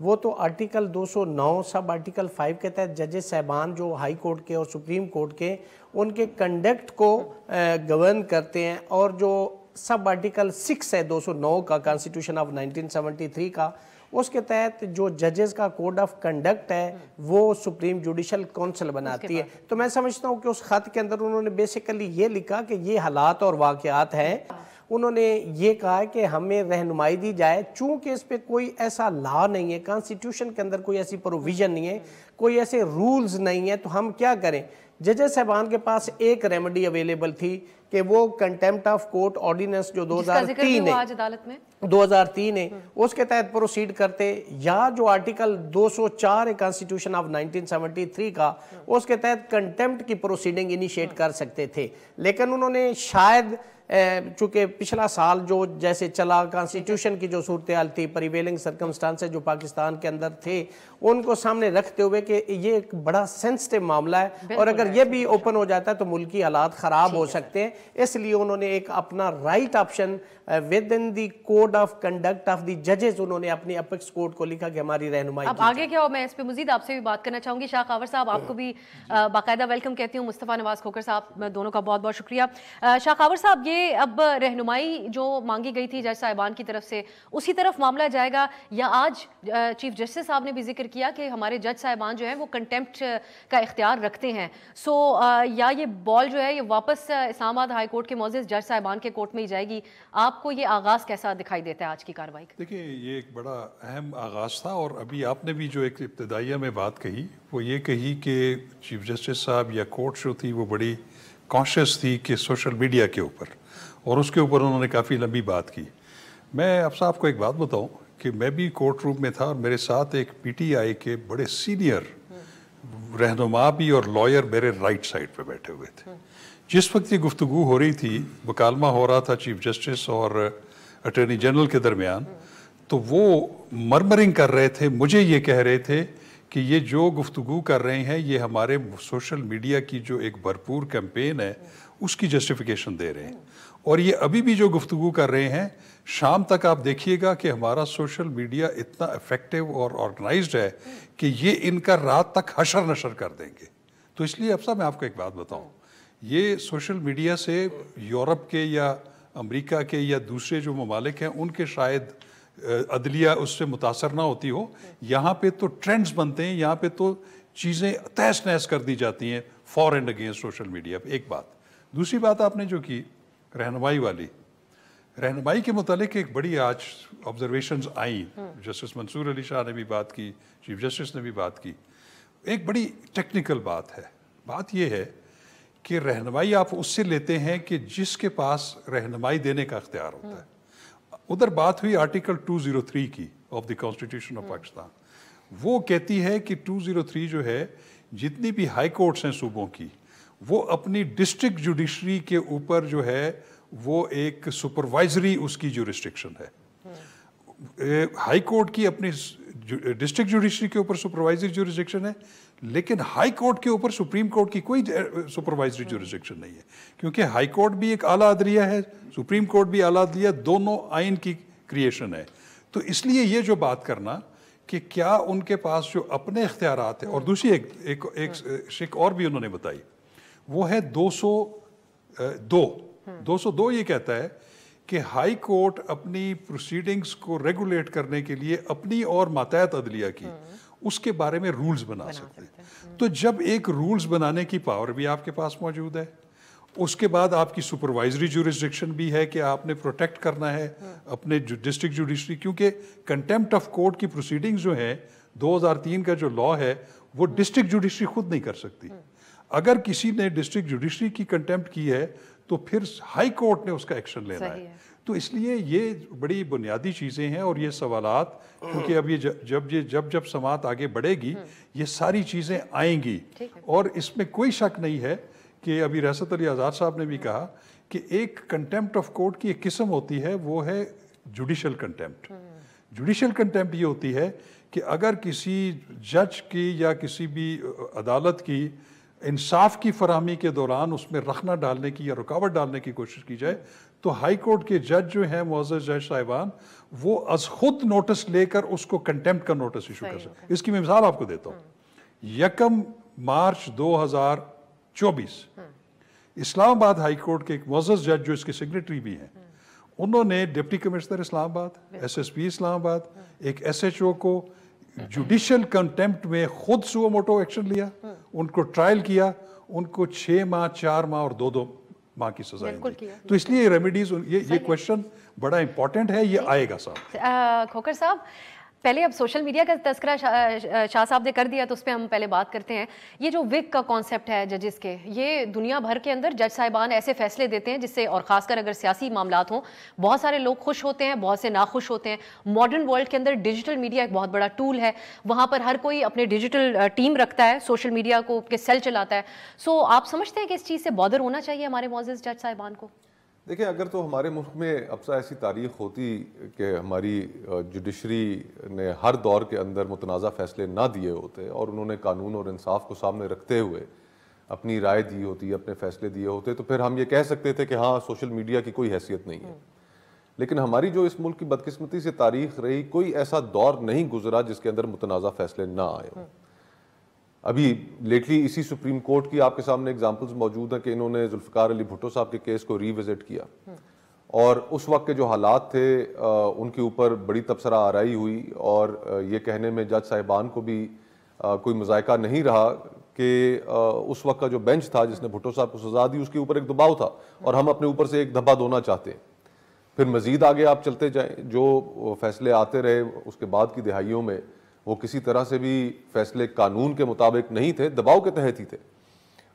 وہ تو article 209 sub article 5 کے تحت ججز صاحبان جو ہائی کورٹ کے اور سپریم کورٹ کے ان کے کنڈکٹ کو گورن کرتے ہیں، اور جو سب آرٹیکل 6 ہے 209 کا کانسٹیٹیوشن آف 1973 کا، اس کے تحت جو ججز کا کوڈ آف کنڈکٹ ہے وہ سپریم جوڈیشل کونسل بناتی ہے۔ تو میں سمجھتا ہوں کہ اس خط کے اندر انہوں نے بیسیکلی یہ لکھا کہ یہ حالات اور واقعات ہیں، انہوں نے یہ کہا ہے کہ ہمیں رہنمائی دی جائے، چونکہ اس پہ کوئی ایسا لا نہیں ہے، کانسٹیٹیوشن کے اندر کوئی ایسی پروویژن نہیں ہے، کوئی ایسے رولز نہیں ہیں، تو ہم کیا کریں؟ ججز صاحبان کے پاس ایک ریمیڈی اویلیبل تھی کہ وہ کنٹیمپٹ آف کورٹ آرڈیننس جو 2003 ہے اس کے تحت پروسیڈ کرتے، یا جو آرٹیکل 204 ہے کانسٹیٹیوشن آف 1973 کا، اس کے تحت کنٹیمپٹ کی پروسیڈنگ انیشیٹ کر سکتے تھے۔ لیکن انہوں نے شاید چونکہ پچھلا سال جو جیسے چلا کانسٹیٹیوشن کی جو صورتحال تھی، پریویلنگ سرکمسٹانسز جو پاکستان کے اندر تھے، ان کو سامنے رکھتے ہوئے کہ یہ ایک بڑا سینسٹیو معاملہ ہے اور اگر یہ بھی اوپن ہو جاتا ہے تو ملکی حالات خراب ہو سکتے ہیں، اس لیے انہوں نے ایک اپنا right option within the code of conduct of the ججز انہوں نے اپنی اپیکس کورٹ کو لکھا کہ ہماری رہنمائی۔ اب آگے کیا ہو، میں اس پہ مزید آپ سے بھی بات کرنا چاہوں گی۔ شاہ خاور صاحب، آپ کو بھی باقاعدہ ویلکم کہتی ہوں، مصطفیٰ نواز کھوکھر صاحب، دونوں کا بہت بہت شکریہ۔ شاہ خاور صاحب، یہ اب رہنمائی جو مانگی گئی تھی جج صاحبان کی طرف سے، اسی طرف معاملہ جائے گا، یا آج چیف جسٹس صاحب نے بھی ذکر کیا کہ ہمارے جج صاحبان جو ہیں وہ کنٹیمپٹ کا اختیار رکھتے ہیں، یا یہ بال جو ہے یہ واپس اسلام آباد ہائی کورٹ کے معزز جج صاحبان کے کورٹ میں ہی جائے گی؟ آپ کو یہ آغاز کیسا دکھائی دیتا ہے آج کی کارروائی کا؟ دیکھیں، یہ ایک بڑا اہم آغاز تھا، اور ابھی آپ نے بھی جو ایک ابتدائیہ میں بات کہی وہ یہ کہی کہ چیف جسٹس صاحب یا کورٹ جو تھی وہ بڑی کانشیس تھی کہ سوشل میڈیا کے اوپر، اور اس کے اوپر انہوں نے کافی لمبی بات کی۔ میں اب صاحب کو ایک بات بتاؤں کہ میں بھی کورٹ روم میں تھا، اور میرے ساتھ ایک پی ٹی آئی کے بڑے سینئر رہنما بھی اور لائر میرے رائٹ سائڈ پہ بیٹھے ہوئے تھے۔ جس وقت یہ گفتگو ہو رہی تھی، مکالمہ ہو رہا تھا چیف جسٹس اور اٹارنی جنرل کے درمیان، تو وہ مرمرنگ کر رہے تھے، مجھے یہ کہہ رہے تھے کہ یہ جو گفتگو کر رہے ہیں یہ ہمارے سوشل میڈیا کی جو ایک بھرپور کیمپین ہے اس کی جسٹیفیکیشن دے رہے ہیں، اور یہ ابھی بھی جو گفتگو کر رہے ہیں، شام تک آپ دیکھیے گا کہ ہمارا سوشل میڈیا اتنا افیکٹو اور آرگنائزڈ ہے کہ یہ ان کا رات تک حشر نشر کر دیں گے۔ تو اس لیے اب صاحب میں آپ کو ایک بات بتاؤں، یہ سوشل میڈیا سے یورپ کے یا امریکہ کے یا دوسرے جو ممالک ہیں ان کے شاید عدلیہ اس سے متاثر نہ ہوتی ہو، یہاں پہ تو ٹرینڈز بنتے ہیں، یہاں پہ تو چیزیں تہس نہس کر دی جاتی ہیں for and against social media پہ۔ ایک بات، دوسری بات آپ نے جو کی رہنمائی والی، رہنمائی کے متعلق ایک بڑی آج آبزرویشنز آئیں، جسٹس منصور علی شاہ نے بھی بات کی، چیف جسٹس نے بھی بات کی۔ ایک بڑی ٹیکنیکل بات ہے، بات یہ ہے کہ رہنمائی آپ اس سے لیتے ہیں کہ جس کے پاس رہنمائی دینے کا اختیار ہوتا ہے۔ ادھر بات ہوئی آرٹیکل 203 کی of the constitution of Pakistan, وہ کہتی ہے کہ 203 جو ہے جتنی بھی ہائی کورٹس ہیں صوبوں کی، وہ اپنی ڈسٹرکٹ جوڈیشری کے اوپر جو ہے وہ ایک سپروائزری اس کی جو ریسٹرکشن ہے، ہائی کورٹ کی اپنی ڈسٹرکٹ جوڈیشری کے اوپر سپروائزری جو ریسٹرکشن ہے، لیکن ہائی کورٹ کے اوپر سپریم کورٹ کی کوئی سپروائزری جو ریسٹرکشن نہیں ہے، کیونکہ ہائی کورٹ بھی ایک اعلیٰ عدلیہ ہے، سپریم کورٹ بھی اعلیٰ عدلیہ، دونوں آئین کی کریشن ہے۔ تو اس لیے یہ جو بات کرنا کہ کیا ان کے پاس جو اپنے اختیارات ہیں، اور دوسری ایک شک اور بھی انہوں نے بتائی، وہ ہے 202 یہ کہتا ہے کہ ہائی کورٹ اپنی پروسیڈنگز کو ریگولیٹ کرنے کے لیے اپنی اور ماتحت عدلیہ کی اس کے بارے میں رولز بنا سکتے ہیں۔ تو جب ایک رولز بنانے کی پاور بھی آپ کے پاس موجود ہے، اس کے بعد آپ کی سپروائزری جورسڈکشن بھی ہے کہ آپ نے پروٹیکٹ کرنا ہے اپنے ڈسٹرکٹ جوڈیشری، کیونکہ کنٹیمپٹ آف کورٹ کی پروسیڈنگز جو ہیں 2003 کا جو لا ہے وہ ڈسٹرکٹ جوڈیشری خود نہیں کر سکتی۔ اگر کسی نے ڈسٹرکٹ جوڈیشری کی کنٹیمپٹ کی ہے تو پھر ہائی کورٹ نے اس کا ایکشن لینا ہے۔ تو اس لیے یہ بڑی بنیادی چیزیں ہیں، اور یہ سوالات کیونکہ اب یہ جب سماعت آگے بڑھے گی یہ ساری چیزیں آئیں گی، اور اس میں کوئی شک نہیں ہے کہ ابھی ریاست علی آزاد صاحب نے بھی کہا کہ ایک کنٹیمپٹ آف کورٹ کی ایک قسم ہوتی ہے، وہ ہے جوڈیشل کنٹیمپٹ۔ جوڈیشل کنٹیمپٹ یہ ہوتی ہے کہ اگر کسی جج کی یا کسی بھی عدالت کی انصاف کی فراہمی کے دوران اس میں رخنہ ڈالنے کی یا رکاوٹ ڈالنے کی کوشش کی جائے تو ہائی کورٹ کے جج جو ہیں معزز جج صاحبان وہ از خود نوٹس لے کر اس کو کنٹیمپٹ کا نوٹس ایشو کر سکتے. اس کی میں مثال آپ کو دیتا ہوں. 1 مارچ 2024 اسلام آباد ہائی کورٹ کے ایک معزز جج جو اس کے سیکریٹری بھی ہیں انہوں نے ڈپٹی کمشنر اسلام آباد ایس ایس پی اسلام آباد ایک ایس ایچ او کو جوڈیشل کنٹیمپٹ میں خود سو موٹو ایکشن لیا, ان کو ٹرائل کیا, ان کو 6 ماہ 4 ماہ اور 2 ماہ کی سزائیں دی. تو اس لیے ریمیڈیز یہ کویشچن بڑا امپورٹنٹ ہے, یہ آئے گا صاحب. کھوکھر صاحب پہلے اب سوشل میڈیا کا تذکرہ شاہ صاحب نے کر دیا تو اس پہ ہم پہلے بات کرتے ہیں. یہ جو وگ کا کانسیپٹ ہے ججز کے, یہ دنیا بھر کے اندر جج صاحبان ایسے فیصلے دیتے ہیں جس سے, اور خاص کر اگر سیاسی معاملات ہوں, بہت سارے لوگ خوش ہوتے ہیں, بہت سے ناخوش ہوتے ہیں. ماڈرن ورلڈ کے اندر ڈیجیٹل میڈیا ایک بہت بڑا ٹول ہے, وہاں پر ہر کوئی اپنے ڈیجیٹل ٹیم رکھتا ہے, سوشل میڈیا کو کے سیل چلاتا ہے. سو آپ سمجھتے ہیں کہ اس چیز سے بادر ہونا چاہیے ہمارے معزز جج صاحبان کو؟ دیکھیں, اگر تو ہمارے ملک میں اب سے ایسی تاریخ ہوتی کہ ہماری جوڈیشری نے ہر دور کے اندر متنازع فیصلے نہ دیے ہوتے اور انہوں نے قانون اور انصاف کو سامنے رکھتے ہوئے اپنی رائے دی ہوتی, اپنے فیصلے دیے ہوتے, تو پھر ہم یہ کہہ سکتے تھے کہ ہاں سوشل میڈیا کی کوئی حیثیت نہیں ہے. لیکن ہماری جو اس ملک کی بدقسمتی سے تاریخ رہی, کوئی ایسا دور نہیں گزرا جس کے اندر متنازع فیصلے نہ آئے ہوں. ابھی لیٹلی اسی سپریم کورٹ کی آپ کے سامنے اگزامپلز موجود ہیں کہ انہوں نے ذوالفقار علی بھٹو صاحب کے کیس کو ری وزٹ کیا, اور اس وقت کے جو حالات تھے ان کے اوپر بڑی تبصرہ آرائی ہوئی, اور یہ کہنے میں جج صاحبان کو بھی کوئی مذائقہ نہیں رہا کہ اس وقت کا جو بینچ تھا جس نے بھٹو صاحب کو سزا دی اس کے اوپر ایک دباؤ تھا, اور ہم اپنے اوپر سے ایک دھبا دھونا چاہتے ہیں. پھر مزید آگے آپ چلتے جائیں, جو فیصلے آتے رہے اس کے بعد کی دہائیوں میں, وہ کسی طرح سے بھی فیصلے قانون کے مطابق نہیں تھے, دباؤ کے تحت ہی تھے.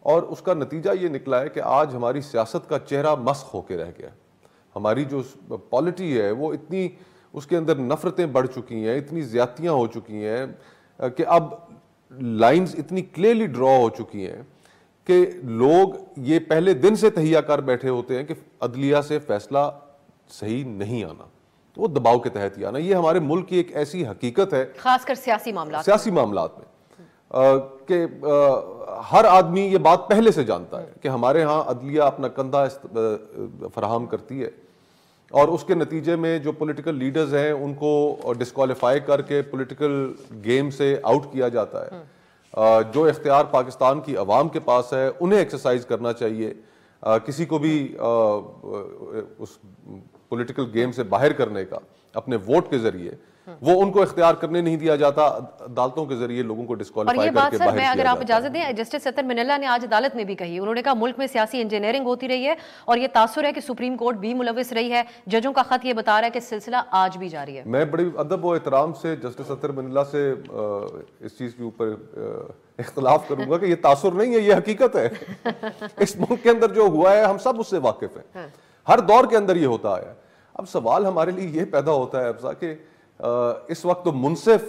اور اس کا نتیجہ یہ نکلا ہے کہ آج ہماری سیاست کا چہرہ مسخ ہو کے رہ گیا. ہماری جو پالیٹی ہے وہ اتنی, اس کے اندر نفرتیں بڑھ چکی ہیں, اتنی زیادتیاں ہو چکی ہیں کہ اب لائنز اتنی کلیئرلی ڈرا ہو چکی ہیں کہ لوگ یہ پہلے دن سے تہیا کر بیٹھے ہوتے ہیں کہ عدلیہ سے فیصلہ صحیح نہیں آنا, وہ دباؤ کے تحت ہی آنا. یہ ہمارے ملک کی ایک ایسی حقیقت ہے, خاص کر سیاسی معاملات میں کہ ہر آدمی یہ بات پہلے سے جانتا ہے کہ ہمارے ہاں عدلیہ اپنا کندھا فراہم کرتی ہے, اور اس کے نتیجے میں جو پولیٹیکل لیڈرز ہیں ان کو ڈسکوالیفائی کر کے پولیٹیکل گیم سے آؤٹ کیا جاتا ہے. جو اختیار پاکستان کی عوام کے پاس ہے انہیں ایکسرسائز کرنا چاہیے. کسی کو بھی اس پولیٹیکل گیم سے باہر کرنے کا اپنے ووٹ کے ذریعے, وہ ان کو اختیار کرنے نہیں دیا جاتا, عدالتوں کے ذریعے لوگوں کو ڈسکوالیفائی کر کے باہر کیا جاتا ہے. اور یہ بات سر, میں اگر آپ اجازت دیں, جسٹس ستر منلہ نے آج عدالت میں بھی کہی, انہوں نے کہا ملک میں سیاسی انجینئرنگ ہوتی رہی ہے, اور یہ تاثر ہے کہ سپریم کورٹ بھی ملوث رہی ہے. ججوں کا خط یہ بتا رہا ہے کہ سلسلہ آج بھی جاری ہے. میں بڑی ادب و احترام سے جسٹس ستر منلہ سے اس چیز کے اوپر اختلاف کروں گا کہ یہ تاثر نہیں ہے, یہ حقیقت ہے. اس ملک کے اندر جو ہوا ہے ہم سب اس سے واقف ہیں, ہر دور کے اندر یہ ہوتا ہے. اب سوال ہمارے لیے یہ پیدا ہوتا ہے افضا کہ اس وقت تو منصف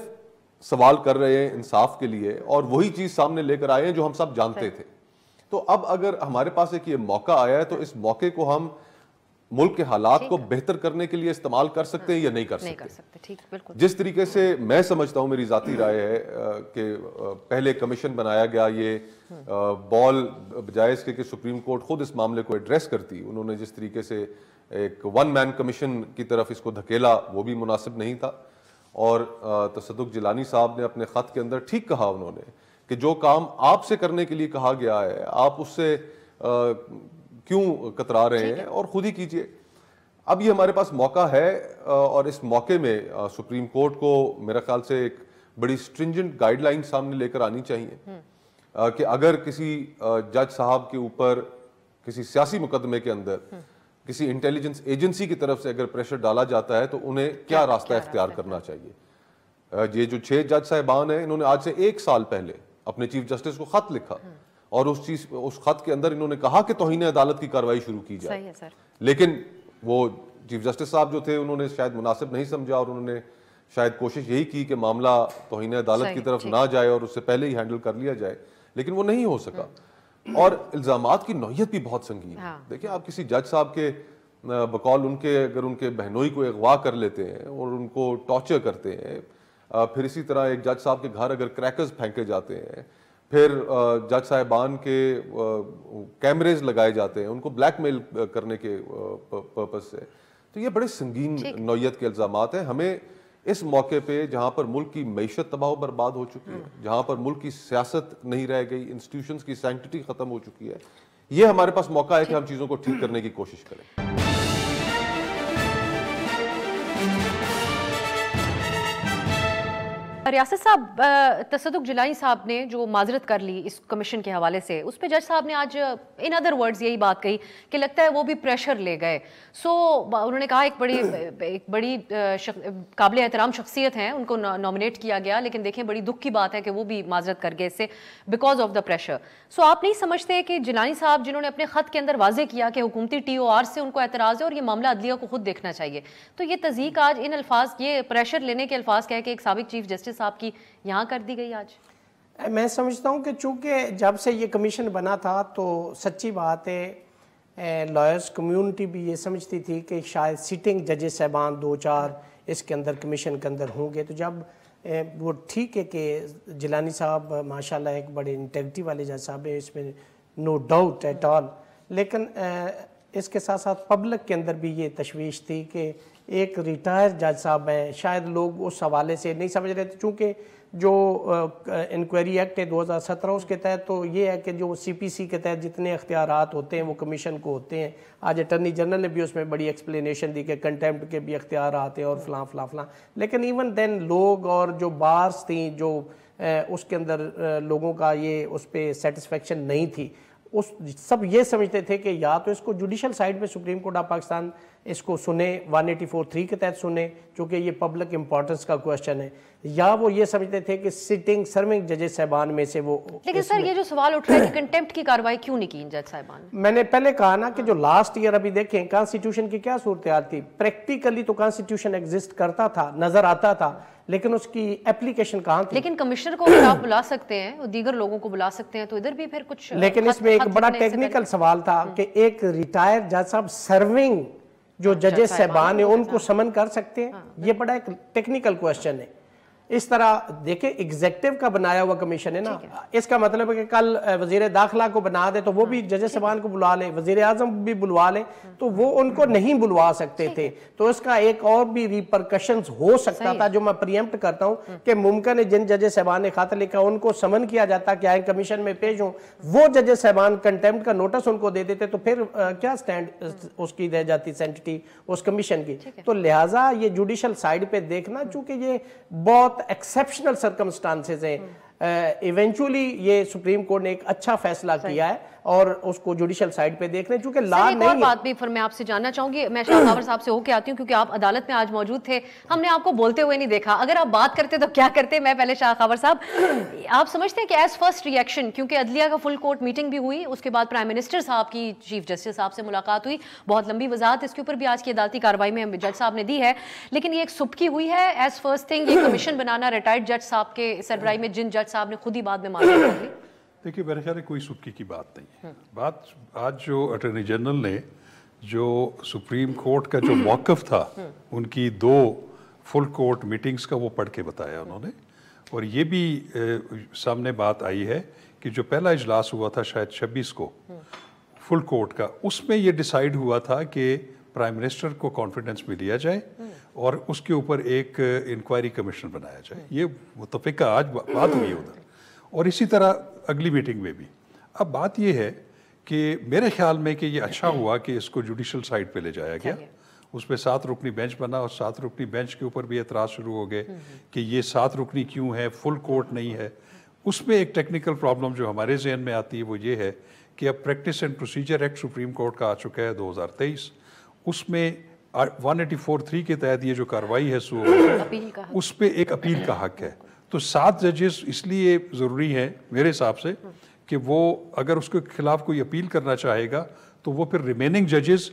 سوال کر رہے ہیں انصاف کے لیے, اور وہی چیز سامنے لے کر آئے ہیں جو ہم سب جانتے تھے. تو اب اگر ہمارے پاس ایک یہ موقع آیا ہے تو اس موقع کو ہم ملک کے حالات کو بہتر کرنے کے لیے استعمال کر سکتے ہیں یا نہیں کر سکتے. جس طریقے سے میں سمجھتا ہوں, میری ذاتی رائے ہے کہ پہلے کمیشن بنایا گیا, یہ بال بجائے اس کے سپریم کورٹ خود اس معاملے کو ایڈریس کرتی, انہوں نے جس طریقے سے ایک ون مین کمیشن کی طرف اس کو دھکیلا وہ بھی مناسب نہیں تھا. اور تصدق جیلانی صاحب نے اپنے خط کے اندر ٹھیک کہا انہوں نے کہ جو کام آپ سے کرنے کے لیے کہا گیا ہے آپ اس سے کیوں کترا رہے ہیں, اور خود ہی کیجئے. اب یہ ہمارے پاس موقع ہے, اور اس موقع میں سپریم کورٹ کو میرا خیال سے ایک بڑی سٹرنجنٹ گائیڈ لائن سامنے لے کر آنی چاہیے کہ اگر کسی جج صاحب کے اوپر کسی سیاسی مقدمے کے اندر کسی انٹیلیجنس ایجنسی کی طرف سے اگر پریشر ڈالا جاتا ہے تو انہیں کیا راستہ اختیار کرنا چاہیے. یہ جو 6 جج صاحبان ہیں انہوں نے آج سے 1 سال پہلے اپنے چیف جسٹس کو خط لکھا, اور اس خط کے اندر انہوں نے کہا کہ توہین عدالت کی کارروائی شروع کی جائے. لیکن وہ چیف جسٹس صاحب جو تھے انہوں نے شاید مناسب نہیں سمجھا, اور انہوں نے شاید کوشش یہی کی کہ معاملہ توہین عدالت کی طرف نہ جائے اور اس سے پہلے ہی ہینڈل کر لیا جائے, لیکن وہ نہیں ہو سکا. اور الزامات کی نوعیت بھی بہت سنگین ہے. دیکھیں آپ کسی جج صاحب کے بقول ان کے اگر ان کے بہنوئی کو اغوا کر لیتے ہیں اور ان کو ٹارچر کرتے ہیں, پھر اسی طرح ایک جج صاحب کے گھر اگر کریکرز پھینکے جاتے ہیں, پھر جج صاحبان کے کیمریز لگائے جاتے ہیں ان کو بلیک میل کرنے کے پرپز سے. تو یہ بڑے سنگین نوعیت کے الزامات ہیں. ہمیں اس موقع پہ جہاں پر ملک کی معیشت تباہ و برباد ہو چکی ہے, جہاں پر ملک کی سیاست نہیں رہ گئی, انسٹیٹیوشنز کی سینکٹیٹی ختم ہو چکی ہے, یہ ہمارے پاس موقع ہے کہ ہم چیزوں کو ٹھیک کرنے کی کوشش کریں. ریاست صاحب, تصدق جیلانی صاحب نے جو معذرت کر لی اس کمیشن کے حوالے سے, اس پہ جج صاحب نے آج ان ادر ورڈز یہی بات کہی کہ لگتا ہے وہ بھی پریشر لے گئے. سو انہوں نے کہا ایک بڑی قابل احترام شخصیت ہیں, ان کو نامنیٹ کیا گیا, لیکن دیکھیں بڑی دکھ کی بات ہے کہ وہ بھی معذرت کر گئے اس سے بیکاز آف دا پریشر. سو آپ نہیں سمجھتے کہ جیلانی صاحب جنہوں نے اپنے خط کے اندر واضح کیا کہ حکومتی ٹی او آر سے ان کو اعتراض ہے اور یہ معاملہ عدلیہ کو خود دیکھنا چاہیے, تو یہ تضییق آج ان الفاظ, یہ پریشر لینے کے الفاظ کہہ کے ایک سابق چیف جسٹس صاحب کی یہاں کر دی گئی آج؟ میں سمجھتا ہوں کہ چونکہ جب سے یہ کمیشن بنا تھا تو سچی بات ہے لائرز کمیونٹی بھی یہ سمجھتی تھی کہ شاید سٹنگ ججز صاحبان 2-4 اس کے اندر کمیشن کے اندر ہوں گے. تو جب وہ ٹھیک ہے کہ جیلانی صاحب ماشاءاللہ ایک بڑے انٹیگریٹی والے جج صاحب ہیں, اس میں نو ڈاؤٹ ایٹ آل, لیکن اس کے ساتھ ساتھ پبلک کے اندر بھی یہ تشویش تھی کہ ایک ریٹائر جج صاحب ہیں, شاید لوگ اس حوالے سے نہیں سمجھ رہے تھے. چونکہ جو انکوائری ایکٹ ہے 2017 اس کے تحت تو یہ ہے کہ جو سی پی سی کے تحت جتنے اختیارات ہوتے ہیں وہ کمیشن کو ہوتے ہیں. آج اٹرنی جنرل نے بھی اس میں بڑی ایکسپلینیشن دی کہ کنٹیمپٹ کے بھی اختیارات ہیں اور فلاں فلاں فلاں, لیکن ایون دین لوگ اور جو بارس تھیں جو اس کے اندر لوگوں کا یہ اس پہ سیٹسفیکشن نہیں تھی, اس سب یہ سمجھتے تھے کہ یا تو اس کو جوڈیشل سائیڈ پہ سپریم کورٹ آف پاکستان اس کو سنے 184(3) کے تحت سنے چونکہ یہ پبلک امپورٹنس کا کوشچن ہے, یا وہ یہ سمجھتے تھے کہ سٹنگ سرونگ ججز صاحبان میں سے وہ. لیکن سر یہ جو سوال اٹھ رہا ہے کہ کنٹیمپٹ کی کارروائی کیوں نہیں کی جج صاحبان, میں نے پہلے کہا نا کہ جو لاسٹ ایئر ابھی دیکھیں کانسٹیٹیوشن کی کیا صورتحال تھی, پریکٹیکلی تو کانسٹیٹیوشن ایگزسٹ کرتا تھا, نظر آتا تھا, لیکن اس کی اپلیکیشن کہاں تھی. لیکن کمشنر کو اگر آپ بلا سکتے ہیں, دیگر لوگوں کو بلا سکتے ہیں, تو ادھر بھی پھر کچھ. لیکن اس میں ایک بڑا ٹیکنیکل سوال تھا کہ ایک ریٹائر جج صاحب سرونگ جو ججز صاحبان ہیں ان کو سمن کر سکتے ہیں, یہ بڑا ایک ٹیکنیکل کوشچن ہے. اس طرح دیکھیں ایگزیکٹو کا بنایا ہوا کمیشن ہے نا, اس کا مطلب ہے کہ کل وزیر داخلہ کو بنا دے تو وہ بھی ججز صاحبان کو بلوا لے, وزیر اعظم بھی بلوا لے, تو وہ ان کو نہیں بلوا سکتے تھے. تو اس کا ایک اور بھی ریپرکشنز ہو سکتا تھا جو میں پریمپٹ کرتا ہوں کہ ممکن ہے جن ججز صاحبان نے خط لکھا ان کو سمن کیا جاتا کہ آئیں کمیشن میں پیش ہوں, وہ ججز صاحبان کنٹیمپٹ کا نوٹس ان کو دے دیتے, تو پھر کیا سٹینڈ اس کی رہ جاتی سینٹیٹی اس کمیشن کی. تو لہٰذا یہ جوڈیشل سائیڈ پہ دیکھنا, چونکہ یہ بہت ایکسیپشنل سرکمسٹانسز ہیں, ایونچولی یہ سپریم کورٹ نے ایک اچھا فیصلہ کیا ہے اور اس کو جوڈیشل سائیڈ پہ دیکھ لیں چونکہ لا نہیں ہے. ایک اور بات بھی میں آپ سے جاننا چاہوں گی, میں شاہ خاور صاحب سے ہو کے آتی ہوں کیونکہ آپ عدالت میں آج موجود تھے, ہم نے آپ کو بولتے ہوئے نہیں دیکھا, اگر آپ بات کرتے تو کیا کرتے. میں پہلے شاہ خاور صاحب, آپ سمجھتے ہیں کہ ایز فرسٹ ریئیکشن, کیونکہ عدلیہ کا فل کورٹ میٹنگ بھی ہوئی, اس کے بعد پرائم منسٹر صاحب کی چیف جسٹس صاحب سے ملاقات ہوئی, بہت لمبی وضاحت اس کے اوپر بھی آج کی عدالتی کارروائی میں جج صاحب نے دی ہے, لیکن یہ ایک سبکی ہوئی ہے ایز فرسٹ تھنگ یہ کمیشن بنانا ریٹائرڈ جج صاحب کے سربراہی میں, جن جج صاحب نے خود ہی بعد میں معذرت کر لی. دیکھیے میرے خیال ہے کوئی سبکی کی بات نہیں ہے. بات آج جو اٹارنی جنرل نے جو سپریم کورٹ کا جو موقف تھا ان کی 2 فل کورٹ میٹنگز کا وہ پڑھ کے بتایا انہوں نے, اور یہ بھی سامنے بات آئی ہے کہ جو پہلا اجلاس ہوا تھا شاید 26 کو فل کورٹ کا, اس میں یہ ڈیسائیڈ ہوا تھا کہ پرائم منسٹر کو کانفیڈنس میں لیا جائے اور اس کے اوپر ایک انکوائری کمیشن بنایا جائے. یہ متفقہ آج بات ہوئی ہے ادھر, اور اسی طرح اگلی میٹنگ میں بھی. اب بات یہ ہے کہ میرے خیال میں کہ یہ اچھا ہوا کہ اس کو جوڈیشل سائیڈ پہ لے جایا گیا, اس پہ 7 رکنی بینچ بنا اور 7 رکنی بینچ کے اوپر بھی اعتراض شروع ہو گئے کہ یہ 7 رکنی کیوں ہے, فل کورٹ نہیں ہے. اس میں ایک ٹیکنیکل پرابلم جو ہمارے ذہن میں آتی ہے وہ یہ ہے کہ اب practice and procedure act supreme court کا آ چکا ہے 2023, اس میں 184(3) کے تحت یہ جو کارروائی ہے اس پہ ایک اپیل کا حق ہے. تو 7 ججز اس لیے ضروری ہیں میرے حساب سے کہ وہ اگر اس کے خلاف کوئی اپیل کرنا چاہے گا تو وہ پھر ریمیننگ ججز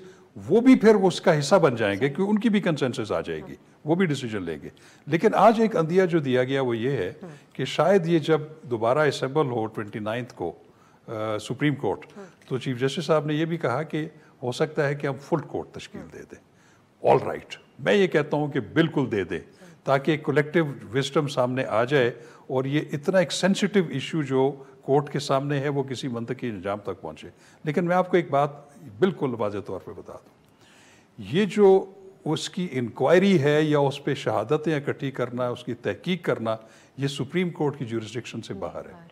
وہ بھی پھر اس کا حصہ بن جائیں گے, کیونکہ ان کی بھی کنسنسس آ جائے گی, وہ بھی ڈیسیجن لیں گے. لیکن آج ایک عندیہ جو دیا گیا وہ یہ ہے کہ شاید یہ جب دوبارہ اسمبل ہو 29 کو سپریم کورٹ, تو چیف جسٹس صاحب نے یہ بھی کہا کہ ہو سکتا ہے کہ ہم فل کورٹ تشکیل دے دیں. آل رائٹ, میں یہ کہتا ہوں کہ بالکل دے دیں, تاکہ ایک کولیکٹیو وزڈم سامنے آ جائے اور یہ اتنا ایک سینسٹیو ایشو جو کورٹ کے سامنے ہے وہ کسی منطقی انجام تک پہنچے. لیکن میں آپ کو ایک بات بالکل واضح طور پہ بتا دوں, یہ جو اس کی انکوائری ہے یا اس پہ شہادتیں اکٹھی کرنا, اس کی تحقیق کرنا, یہ سپریم کورٹ کی جورسڈکشن سے باہر ہے.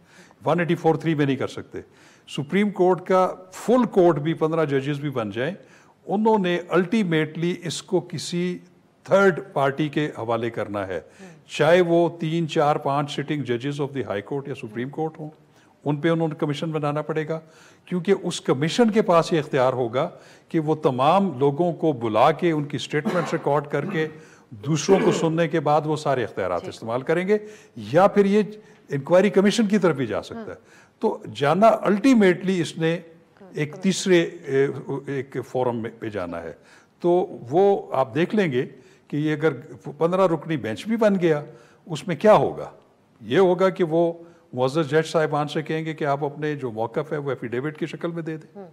184(3) میں نہیں کر سکتے. سپریم کورٹ کا فل کورٹ بھی 15 ججز بھی بن جائیں, انہوں نے الٹیمیٹلی اس کو کسی تھرڈ پارٹی کے حوالے کرنا ہے, چاہے وہ 3, 4, 5 سٹنگ ججز آف دی ہائی کورٹ یا سپریم کورٹ ہوں, ان پہ انہوں نے کمیشن بنانا پڑے گا, کیونکہ اس کمیشن کے پاس یہ اختیار ہوگا کہ وہ تمام لوگوں کو بلا کے ان کی سٹیٹمنٹس ریکارڈ کر کے دوسروں کو سننے کے بعد وہ سارے اختیارات استعمال کریں گے, یا پھر یہ انکوائری کمیشن کی طرف بھی جا سکتا ہے. تو جانا الٹیمیٹلی اس نے ایک تیسرے ایک فورم پہ جانا ہے. تو وہ آپ دیکھ لیں گے کہ یہ اگر 15 رکنی بینچ بھی بن گیا, اس میں کیا ہوگا, یہ ہوگا کہ وہ معزز جج صاحبان سے کہیں گے کہ آپ اپنے جو موقف ہے وہ ایفیڈیوٹ کی شکل میں دے دیں.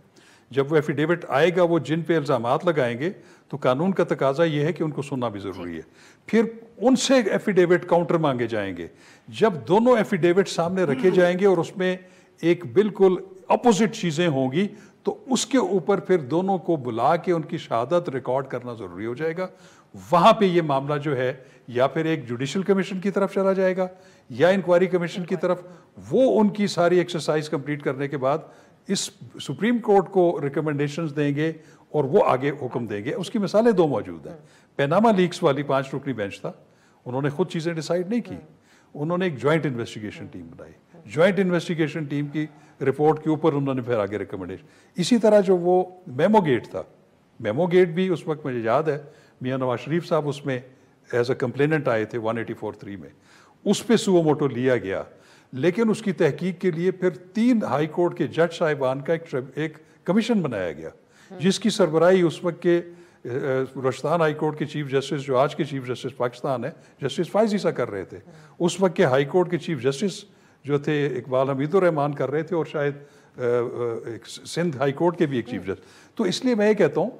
جب وہ ایفیڈیوٹ آئے گا, وہ جن پہ الزامات لگائیں گے, تو قانون کا تقاضا یہ ہے کہ ان کو سننا بھی ضروری ہے. پھر ان سے ایفیڈیوٹ کاؤنٹر مانگے جائیں گے. جب دونوں ایفیڈیوٹ سامنے رکھے جائیں گے اور اس میں ایک بالکل اپوزٹ چیزیں ہوں گی, تو اس کے اوپر پھر دونوں کو بلا کے ان کی شہادت ریکارڈ کرنا ضروری ہو جائے گا. وہاں پہ یہ معاملہ جو ہے یا پھر ایک جوڈیشل کمیشن کی طرف چلا جائے گا یا انکوائری کمیشن کی طرف. وہ ان کی ساری ایکسرسائز کمپلیٹ کرنے کے بعد اس سپریم کورٹ کو ریکمنڈیشنز دیں گے اور وہ آگے حکم دیں گے. اس کی مثالیں 2 موجود ہیں. پیناما لیکس والی 5 رکنی بینچ تھا, انہوں نے خود چیزیں ڈیسائیڈ نہیں کی, انہوں نے ایک جوائنٹ انویسٹیگیشن ٹیم بنائی. جوائنٹ انویسٹیگیشن ٹیم کی رپورٹ کے اوپر انہوں نے پھر آگے ریکمنڈیشن. اسی طرح جو وہ میمو گیٹ تھا, میمو گیٹ بھی اس وقت مجھے یاد ہے میاں نواز شریف صاحب اس میں ایز اے کمپلیننٹ آئے تھے 184(3) میں, اس پہ سو موٹو لیا گیا. لیکن اس کی تحقیق کے لیے پھر 3 ہائی کورٹ کے جج صاحبان کا ایک کمیشن بنایا گیا, جس کی سربراہی اس وقت کے رشتان ہائی کورٹ کے چیف جسٹس, جو آج کے چیف جسٹس پاکستان ہے, جسٹس فائز عیسیٰ کر رہے تھے. اس وقت کے ہائی کورٹ کے چیف جسٹس جو تھے اقبال حمید الرحمان کر رہے تھے, اور شاید سندھ ہائی کورٹ کے بھی ایک چیف جسٹس. تو اس لیے میں یہ کہتا ہوں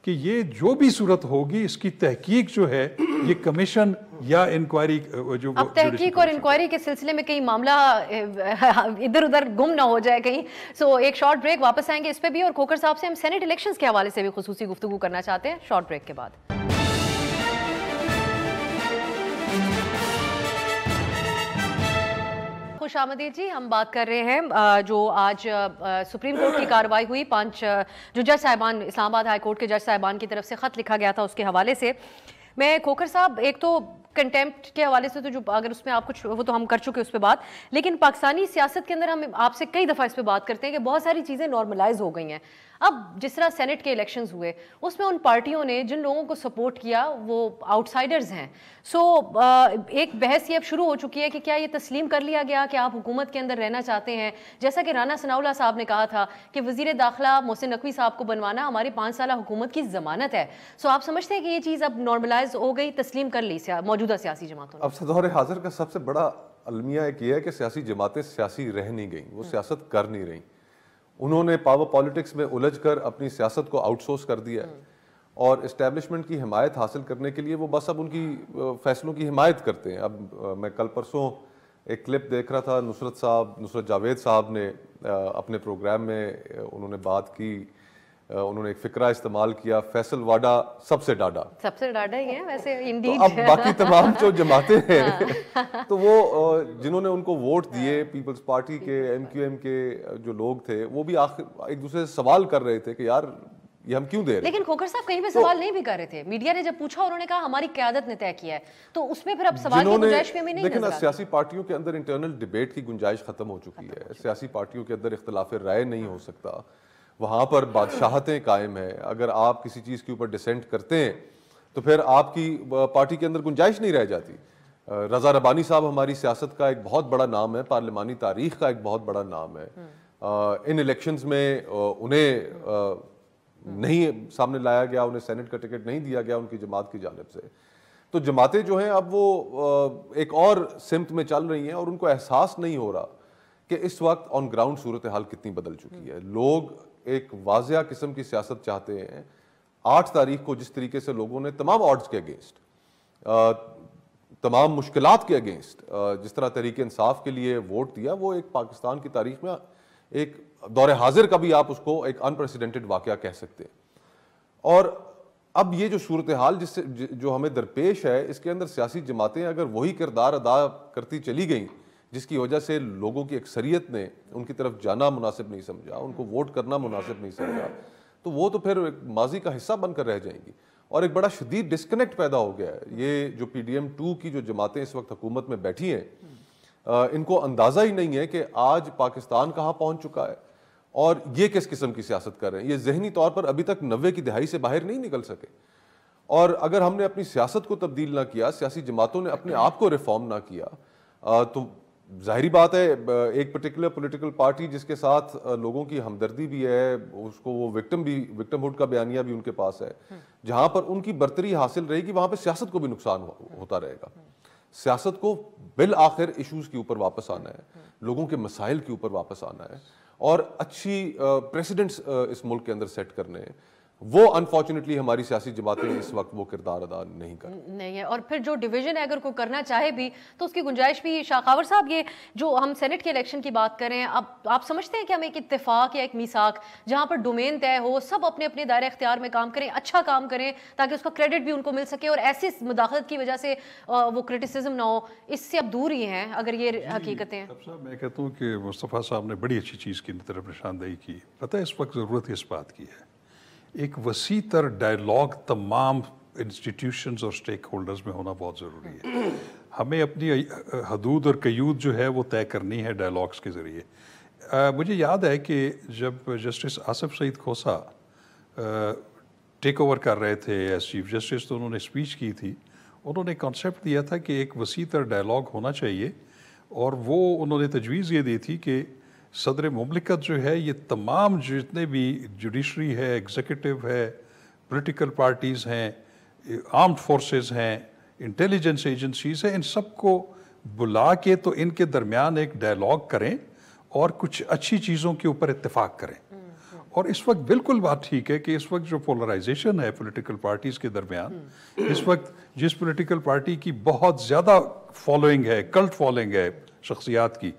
کہ یہ جو بھی صورت ہوگی, اس کی تحقیق جو ہے یہ کمیشن یا انکوائری جو اب تحقیق اور انکوائری کے سلسلے میں کہیں معاملہ ادھر ادھر گم نہ ہو جائے کہیں. سو ایک شارٹ بریک, واپس آئیں گے اس پہ بھی, اور کھوکھر صاحب سے ہم سینٹ الیکشنز کے حوالے سے بھی خصوصی گفتگو کرنا چاہتے ہیں شارٹ بریک کے بعد. خوش آمدید جی. ہم بات کر رہے ہیں جو آج سپریم کورٹ کی کارروائی ہوئی, 5 جو جج صاحبان, اسلام آباد ہائی کورٹ کے جج صاحبان کی طرف سے خط لکھا گیا تھا, اس کے حوالے سے میں کھوکھر صاحب, ایک تو کنٹیمپٹ کے حوالے سے تو جو اگر اس میں آپ کچھ, وہ تو ہم کر چکے اس پہ بات, لیکن پاکستانی سیاست کے اندر ہم آپ سے کئی دفعہ اس پہ بات کرتے ہیں کہ بہت ساری چیزیں نارملائز ہو گئی ہیں. اب جس طرح سینٹ کے الیکشنز ہوئے, اس میں ان پارٹیوں نے جن لوگوں کو سپورٹ کیا وہ آؤٹ سائڈرز ہیں. سو ایک بحث یہ اب شروع ہو چکی ہے کہ کیا یہ تسلیم کر لیا گیا کہ آپ حکومت کے اندر رہنا چاہتے ہیں, جیسا کہ رانا ثناء اللہ صاحب نے کہا تھا کہ وزیر داخلہ محسن نقوی صاحب کو بنوانا ہماری 5 سالہ حکومت کی ضمانت ہے. سو آپ سمجھتے ہیں کہ یہ چیز اب نارملائز ہو گئی, تسلیم کر لی موجودہ سیاسی جماعتوں نے؟ اب دور حاضر کا سب سے بڑا المیہ ایک یہ ہے کہ سیاسی جماعتیں سیاسی رہ نہیں گئیں, وہ سیاست کر نہیں رہیں. انہوں نے پاور پالیٹکس میں الجھ کر اپنی سیاست کو آؤٹ سورس کر دیا ہے, اور اسٹیبلشمنٹ کی حمایت حاصل کرنے کے لیے وہ بس اب ان کی فیصلوں کی حمایت کرتے ہیں. اب میں کل پرسوں ایک کلپ دیکھ رہا تھا, نصرت جاوید صاحب نے اپنے پروگرام میں انہوں نے بات کی, انہوں نے ایک فقرہ استعمال کیا, فیصل واڈا سب سے ڈاڈا ہی ہے ویسے انڈیڈ. اب باقی تمام جو جماعتیں ہیں تو وہ جنہوں نے ان کو ووٹ دیے, پیپلز پارٹی کے, ایم کیو ایم کے جو لوگ تھے, وہ بھی آخر ایک دوسرے سے سوال کر رہے تھے کہ یار یہ ہم کیوں دے رہے ہیں. لیکن کھوکھر صاحب کہیں پہ سوال نہیں بھی کر رہے تھے, میڈیا نے جب پوچھا انہوں نے کہا ہماری قیادت نے طے کیا ہے, تو اس میں پھر اب سوال کی گنجائش بھی ہمیں نہیں نظر آتی. سیاسی پارٹیوں کے اندر انٹرنل ڈیبیٹ کی گنجائش ختم ہو چکی ہے, سیاسی پارٹیوں کے اندر اختلاف رائے نہیں ہو سکتا, وہاں پر بادشاہتیں قائم ہیں. اگر آپ کسی چیز کے اوپر ڈسینٹ کرتے ہیں تو پھر آپ کی پارٹی کے اندر گنجائش نہیں رہ جاتی. رضا ربانی صاحب ہماری سیاست کا ایک بہت بڑا نام ہے, پارلیمانی تاریخ کا ایک بہت بڑا نام ہے. ان الیکشنز میں انہیں نہیں سامنے لایا گیا, انہیں سینٹ کا ٹکٹ نہیں دیا گیا ان کی جماعت کی جانب سے. تو جماعتیں جو ہیں اب وہ ایک اور سمت میں چل رہی ہیں, اور ان کو احساس نہیں ہو رہا کہ اس وقت آن گراؤنڈ صورتحال کتنی بدل چکی ہے. لوگ ایک واضح قسم کی سیاست چاہتے ہیں. 8 تاریخ کو جس طریقے سے لوگوں نے تمام آڈز کے اگینسٹ تمام مشکلات کے اگینسٹ جس طرح تحریک انصاف کے لیے ووٹ دیا، وہ ایک پاکستان کی تاریخ میں ایک دور حاضر کا بھی آپ اس کو ایک انپریسیڈنٹڈ واقعہ کہہ سکتے ہیں. اور اب یہ جو صورتحال جس سے جو ہمیں درپیش ہے، اس کے اندر سیاسی جماعتیں اگر وہی کردار ادا کرتی چلی گئیں جس کی وجہ سے لوگوں کی اکثریت نے ان کی طرف جانا مناسب نہیں سمجھا، ان کو ووٹ کرنا مناسب نہیں سمجھا، تو وہ تو پھر ایک ماضی کا حصہ بن کر رہ جائیں گی. اور ایک بڑا شدید ڈسکنیکٹ پیدا ہو گیا ہے. یہ جو PDM-2 کی جو جماعتیں اس وقت حکومت میں بیٹھی ہیں، ان کو اندازہ ہی نہیں ہے کہ آج پاکستان کہاں پہنچ چکا ہے اور یہ کس قسم کی سیاست کر رہے ہیں. یہ ذہنی طور پر ابھی تک 90 کی دہائی سے باہر نہیں نکل سکے. اور اگر ہم نے اپنی سیاست کو تبدیل نہ کیا، سیاسی جماعتوں نے اپنے آپ کو ریفارم نہ کیا، تو ظاہری بات ہے ایک پرٹیکولر پولیٹیکل پارٹی جس کے ساتھ لوگوں کی ہمدردی بھی ہے، اس کو وہ وکٹم ہوڈ کا بیانیہ بھی ان کے پاس ہے، جہاں پر ان کی برتری حاصل رہے گی وہاں پہ سیاست کو بھی نقصان ہوتا رہے گا. سیاست کو بالآخر ایشوز کے اوپر واپس آنا ہے، لوگوں کے مسائل کے اوپر واپس آنا ہے اور اچھی پریسیڈنٹس اس ملک کے اندر سیٹ کرنے ہیں. وہ انفارچونیٹلی ہماری سیاسی جماعتیں اس وقت وہ کردار ادا نہیں کر نہیں ہے. اور پھر جو ڈویژن ہے اگر کوئی کرنا چاہے بھی تو اس کی گنجائش بھی. شاخاور صاحب، یہ جو ہم سینٹ کے الیکشن کی بات کر رہے ہیں، اب آپ سمجھتے ہیں کہ ہم ایک اتفاق یا ایک میثاق جہاں پر ڈومین طے ہو، سب اپنے اپنے دائرہ اختیار میں کام کریں، اچھا کام کریں تاکہ اس کا کریڈٹ بھی ان کو مل سکے اور ایسی مداخلت کی وجہ سے وہ کرٹیسزم نہ ہو، اس سے اب دور ہی ہیں اگر یہ حقیقتیں ہیں؟ میں کہتا ہوں کہ مصطفیٰ صاحب نے بڑی اچھی چیز کی طرف نشاندہی کی. پتہ ہے اس وقت ضرورت اس بات کی ہے، ایک وسیع تر ڈائیلاگ تمام انسٹیٹیوشنز اور سٹیک ہولڈرز میں ہونا بہت ضروری ہے. ہمیں اپنی حدود اور قیود جو ہے وہ طے کرنی ہے ڈائیلاگس کے ذریعے. مجھے یاد ہے کہ جب جسٹس آصف سعید کھوسا ٹیک اوور کر رہے تھے ایز چیف جسٹس تو انہوں نے اسپیچ کی تھی. انہوں نے کانسیپٹ دیا تھا کہ ایک وسیع تر ڈائیلاگ ہونا چاہیے اور وہ انہوں نے تجویز یہ دی تھی کہ صدر مملکت جو ہے یہ تمام جتنے بھی جوڈیشری ہے، ایگزیکٹو ہے، پولیٹیکل پارٹیز ہیں، آرمڈ فورسز ہیں، انٹیلیجنس ایجنسیز ہیں، ان سب کو بلا کے تو ان کے درمیان ایک ڈائیلاگ کریں اور کچھ اچھی چیزوں کے اوپر اتفاق کریں. اور اس وقت بالکل بات ٹھیک ہے کہ اس وقت جو پولرائزیشن ہے پولیٹیکل پارٹیز کے درمیان، اس وقت جس پولیٹیکل پارٹی کی بہت زیادہ فالوئنگ ہے، کلٹ فالوئنگ ہے شخصیات کی،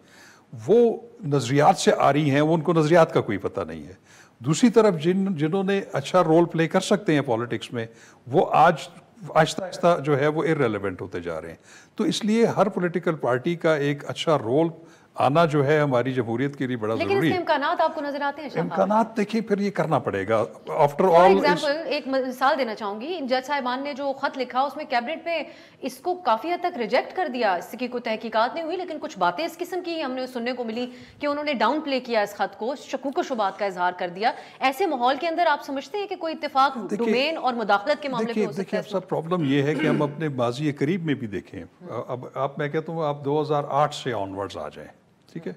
وہ نظریات سے آ رہی ہیں، وہ ان کو نظریات کا کوئی پتہ نہیں ہے. دوسری طرف جنہوں نے اچھا رول پلے کر سکتے ہیں پالیٹکس میں، وہ آج آہستہ آہستہ جو ہے وہ ارریلیونٹ ہوتے جا رہے ہیں. تو اس لیے ہر پولیٹیکل پارٹی کا ایک اچھا رول آنا جو ہے ہماری جمہوریت کے لیے بڑا ضروری ہے. لیکن اس کے امکانات آپ کو نظر آتے ہیں؟ امکانات دیکھیں پھر یہ کرنا پڑے گا. آفٹر فار آل ایگزامپل ایک مثال دینا چاہوں گی، جج صاحبان نے جو خط لکھا اس میں کیبنٹ میں اس کو کافی حد تک ریجیکٹ کر دیا. اس کی کوئی تحقیقات نہیں ہوئی لیکن کچھ باتیں اس قسم کی ہم نے سننے کو ملی کہ انہوں نے ڈاؤن پلے کیا اس خط کو، شکوک و شبہات کا اظہار کر دیا. ایسے ماحول کے اندر آپ سمجھتے ہیں کہ کوئی اتفاق ڈومین اور مداخلت کے معاملے میں ہو سکتا ہے؟ دیکھیں اب سب پرابلم یہ ہے کہ ہم اپنے ماضی قریب میں بھی دیکھیں. اب میں کہتا ہوں آپ 2008 سے آنورڈز آ جائیں، ٹھیک ہے.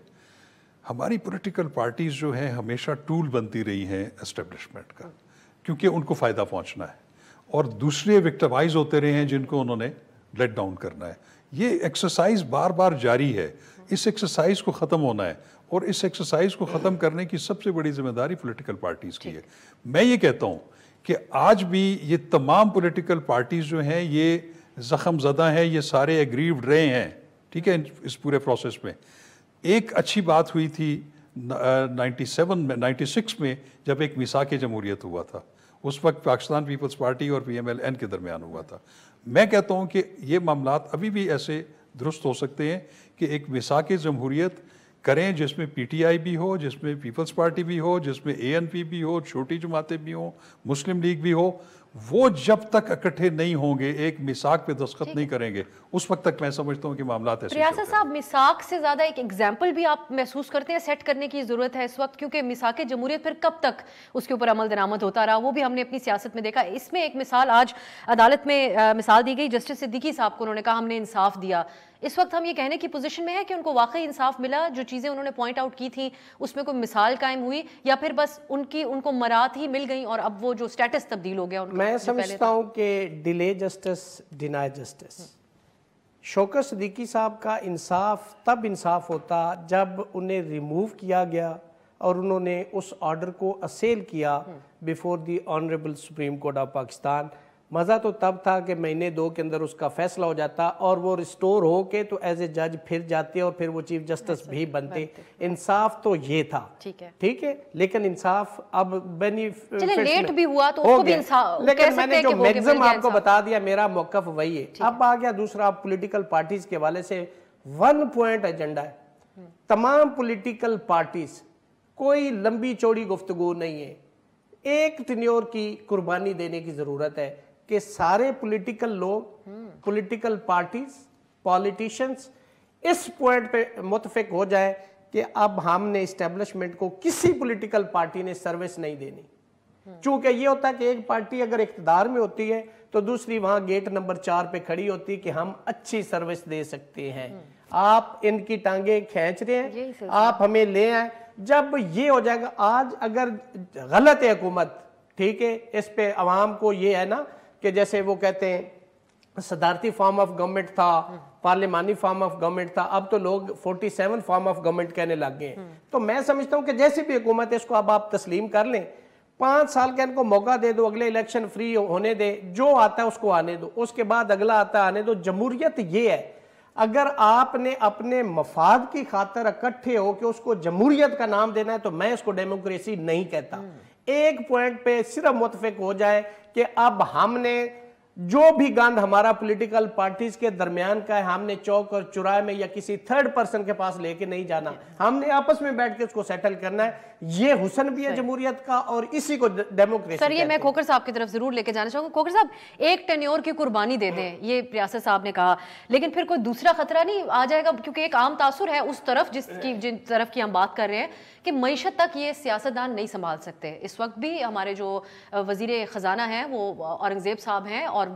ہماری پولیٹیکل پارٹیز جو ہیں ہمیشہ ٹول بنتی رہی ہیں اسٹیبلشمنٹ کا، کیونکہ ان کو فائدہ پہنچنا ہے، اور دوسرے وکٹمائز ہوتے رہے ہیں جن کو انہوں نے لیٹ ڈاؤن کرنا ہے. یہ ایکسرسائز بار بار جاری ہے. اس ایکسرسائز کو ختم ہونا ہے اور اس ایکسرسائز کو ختم کرنے کی سب سے بڑی ذمہ داری پولیٹیکل پارٹیز کی ہے. میں یہ کہتا ہوں کہ آج بھی یہ تمام پولیٹیکل پارٹیز جو ہیں یہ زخم زدہ ہیں، یہ سارے ایگریوڈ رہے ہیں، ٹھیک ہے. اس پورے پروسیس میں ایک اچھی بات ہوئی تھی 96 میں جب ایک میثاق جمہوریت ہوا تھا. اس وقت پاکستان پیپلز پارٹی اور PMLN کے درمیان ہوا تھا. میں کہتا ہوں کہ یہ معاملات ابھی بھی ایسے درست ہو سکتے ہیں کہ ایک میثاق جمہوریت کریں جس میں PTI بھی ہو، جس میں پیپلز پارٹی بھی ہو، جس میں ANP بھی ہو، چھوٹی جماعتیں بھی ہوں، مسلم لیگ بھی ہو. وہ جب تک اکٹھے نہیں ہوں گے، ایک میثاق پہ دستخط نہیں کریں گے، اس وقت تک میں سمجھتا ہوں کہ معاملات ایسے ریاست صاحب میثاق سے زیادہ ایک ایگزامپل بھی آپ محسوس کرتے ہیں سیٹ کرنے کی ضرورت ہے اس وقت؟ کیونکہ میثاق جمہوریت پھر کب تک اس کے اوپر عمل درآمد ہوتا رہا، وہ بھی ہم نے اپنی سیاست میں دیکھا. اس میں ایک مثال آج عدالت میں مثال دی گئی جسٹس صدیقی صاحب کو، انہوں نے کہا ہم نے انصاف دیا. اس وقت ہم یہ کہنے کی پوزیشن میں ہے کہ ان کو واقعی انصاف ملا؟ جو چیزیں انہوں نے پوائنٹ آؤٹ کی تھیں اس میں کوئی مثال قائم ہوئی، یا پھر بس ان کو مرات ہی مل گئیں اور اب وہ جو سٹیٹس تبدیل ہو گیا ان کا؟ میں سمجھتا ہوں کہ ڈیلے جسٹس ڈینائی جسٹس. شوکت صدیقی صاحب کا انصاف تب انصاف ہوتا جب انہیں ریموو کیا گیا اور انہوں نے اس آرڈر کو اسیل کیا before the honourable supreme court of Pakistan. مزہ تو تب تھا کہ مہینے 2 کے اندر اس کا فیصلہ ہو جاتا اور وہ ریسٹور ہو کے تو ایز اے جج پھر جاتے اور پھر وہ چیف جسٹس بھی بنتے. انصاف تو یہ تھا, ٹھیک ہے, لیکن انصاف اب لیٹ بھی ہوا تو اس کو بھی انصاف, لیکن میں نے جو میگزم آپ کو بتا دیا میرا موقف وہی ہے. اب آ گیا دوسرا پولیٹیکل پارٹیز کے حوالے سے 1 پوائنٹ ایجنڈا ہے. تمام پولیٹیکل پارٹیز, کوئی لمبی چوڑی گفتگو نہیں ہے, ایک ٹینیور کی قربانی دینے کی ضرورت ہے کہ سارے پولیٹیکل لوگ, پولیٹیکل پارٹیز, پالیٹیشنز اس پوائنٹ پہ متفق ہو جائیں کہ اب ہم نے اسٹیبلشمنٹ کو کسی پولیٹیکل پارٹی نے سروس نہیں دینی. چونکہ یہ ہوتا ہے کہ ایک پارٹی اگر اقتدار میں ہوتی ہے تو دوسری وہاں گیٹ نمبر 4 پہ کھڑی ہوتی کہ ہم اچھی سروس دے سکتے ہیں, آپ ان کی ٹانگیں کھینچ رہے ہیں, آپ ہمیں لے آئیں. جب یہ ہو جائے گا, آج اگر غلط ہے حکومت, ٹھیک ہے, اس پہ عوام کو یہ ہے نا کہ جیسے وہ کہتے ہیں صدارتی فارم آف گورنمنٹ تھا, پارلیمانی فارم آف گورنمنٹ تھا, اب تو لوگ 47 فارم آف گورنمنٹ کہنے لگ گئے ہیں. تو میں سمجھتا ہوں کہ جیسی بھی حکومت ہے اس کو اب آپ تسلیم کر لیں, 5 سال کا ان کو موقع دے دو, اگلے الیکشن فری ہونے دے, جو آتا ہے اس کو آنے دو, اس کے بعد اگلا آتا ہے آنے دو. جمہوریت یہ ہے, اگر آپ نے اپنے مفاد کی خاطر اکٹھے ہو کہ اس کو جمہوریت کا نام دینا ہے تو میں اس کو ڈیموکریسی نہیں کہتا. ایک پوائنٹ پہ صرف متفق ہو جائے کہ اب ہم نے جو بھی گند ہمارا پولیٹیکل پارٹیز کے درمیان کا ہے, ہم نے چوک اور چوراہے میں یا کسی تھرڈ پرسن کے پاس لے کے نہیں جانا, ہم نے آپس میں بیٹھ کے اس کو سیٹل کرنا ہے. یہ حسن بھی ہے جمہوریت کا اور اسی کو ڈیموکریسی. سر یہ میں کھوکھر صاحب کی طرف ضرور لے کے جانا چاہوں گا. کھوکھر صاحب, ایک ٹینیور کی قربانی دے دیں, یہ ریاست صاحب نے کہا, لیکن پھر کوئی دوسرا خطرہ نہیں آ جائے گا؟ کیونکہ ایک عام تاثر ہے اس طرف جن طرف کی ہم بات کر رہے ہیں کہ معیشت تک یہ سیاستدان نہیں سنبھال سکتے. اس وقت بھی ہمارے جو وزیر خزانہ ہیں وہ اورنگزیب صاحب ہیں اور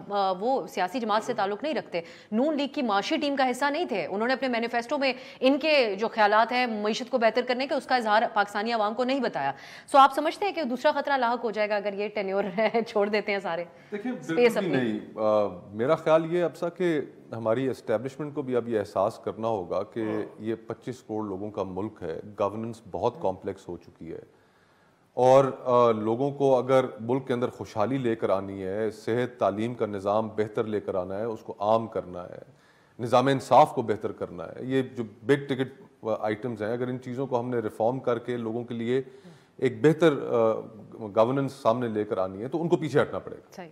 وہ سیاسی جماعت سے تعلق نہیں رکھتے, نون لیگ کی معاشی ٹیم کا حصہ نہیں تھے. انہوں نے اپنے مینیفیسٹو میں ان کے جو خیالات ہیں معیشت کو بہتر کرنے کے, اس کا اظہار پاکستانی عوام کو نہیں بتایا. سو آپ سمجھتے ہیں کہ دوسرا خطرہ لاحق ہو جائے گا اگر یہ ٹینیور چھوڑ دیتے ہیں سارے؟ دیکھیں بالکل نہیں, میرا خیال یہ ابسا کہ ہماری اسٹیبلشمنٹ کو بھی اب یہ احساس کرنا ہوگا کہ یہ 25 کروڑ لوگوں کا ملک ہے, گورننس بہت کمپلیکس ہو چکی ہے, اور لوگوں کو اگر ملک کے اندر خوشحالی لے کر آنی ہے, صحت تعلیم کا نظام بہتر لے کر آنا ہے, اس کو عام کرنا ہے, نظام انصاف کو بہتر کرنا ہے, یہ جو بگ ٹکٹ آئٹمز ہیں, اگر ان چیزوں کو ہم نے ریفارم کر کے لوگوں کے لیے ایک بہتر گورننس سامنے لے کر آنی ہے تو ان کو پیچھے ہٹنا پڑے گا.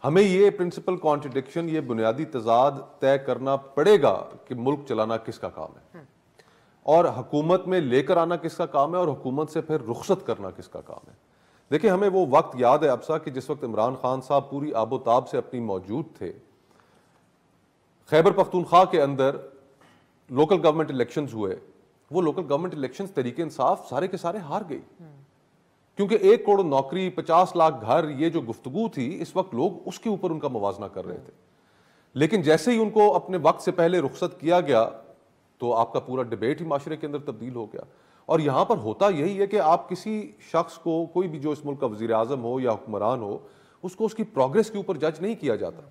ہمیں یہ پرنسپل کانٹرڈکشن, یہ بنیادی تضاد طے کرنا پڑے گا کہ ملک چلانا کس کا کام ہے اور حکومت میں لے کر آنا کس کا کام ہے اور حکومت سے پھر رخصت کرنا کس کا کام ہے. دیکھیں ہمیں وہ وقت یاد ہے ابسا کہ جس وقت عمران خان صاحب پوری آب و تاب سے اپنی موجود تھے, خیبر پختونخوا کے اندر لوکل گورنمنٹ الیکشنز ہوئے, وہ local government elections Tehreek Insaf سارے کے سارے ہار گئی, کیونکہ 1 کروڑ نوکری, 50 لاکھ گھر, یہ جو گفتگو تھی اس وقت لوگ اس کے اوپر ان کا موازنہ کر رہے تھے. لیکن جیسے ہی ان کو اپنے وقت سے پہلے رخصت کیا گیا تو آپ کا پورا ڈیبیٹ ہی معاشرے کے اندر تبدیل ہو گیا. اور یہاں پر ہوتا یہی ہے کہ آپ کسی شخص کو, کوئی بھی جو اس ملک کا وزیر اعظم ہو یا حکمران ہو, اس کو اس کی پروگریس کے اوپر جج نہیں کیا جاتا.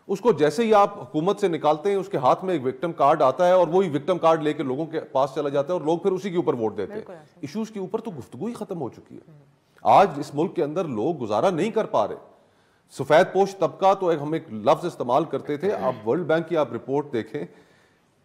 اس کو جیسے ہی آپ حکومت سے نکالتے ہیں اس کے ہاتھ میں ایک وکٹم کارڈ آتا ہے اور وہی وکٹم کارڈ لے کے لوگوں کے پاس چلا جاتا ہے اور لوگ پھر اسی کے اوپر ووٹ دیتے ہیں. ایشوز کے اوپر تو گفتگو ہی ختم ہو چکی ہے. آج اس ملک کے اندر لوگ گزارا نہیں کر پا رہے. سفید پوش طبقہ تو ہم ایک لفظ استعمال کرتے تھے, آپ ورلڈ بینک کی آپ رپورٹ دیکھیں,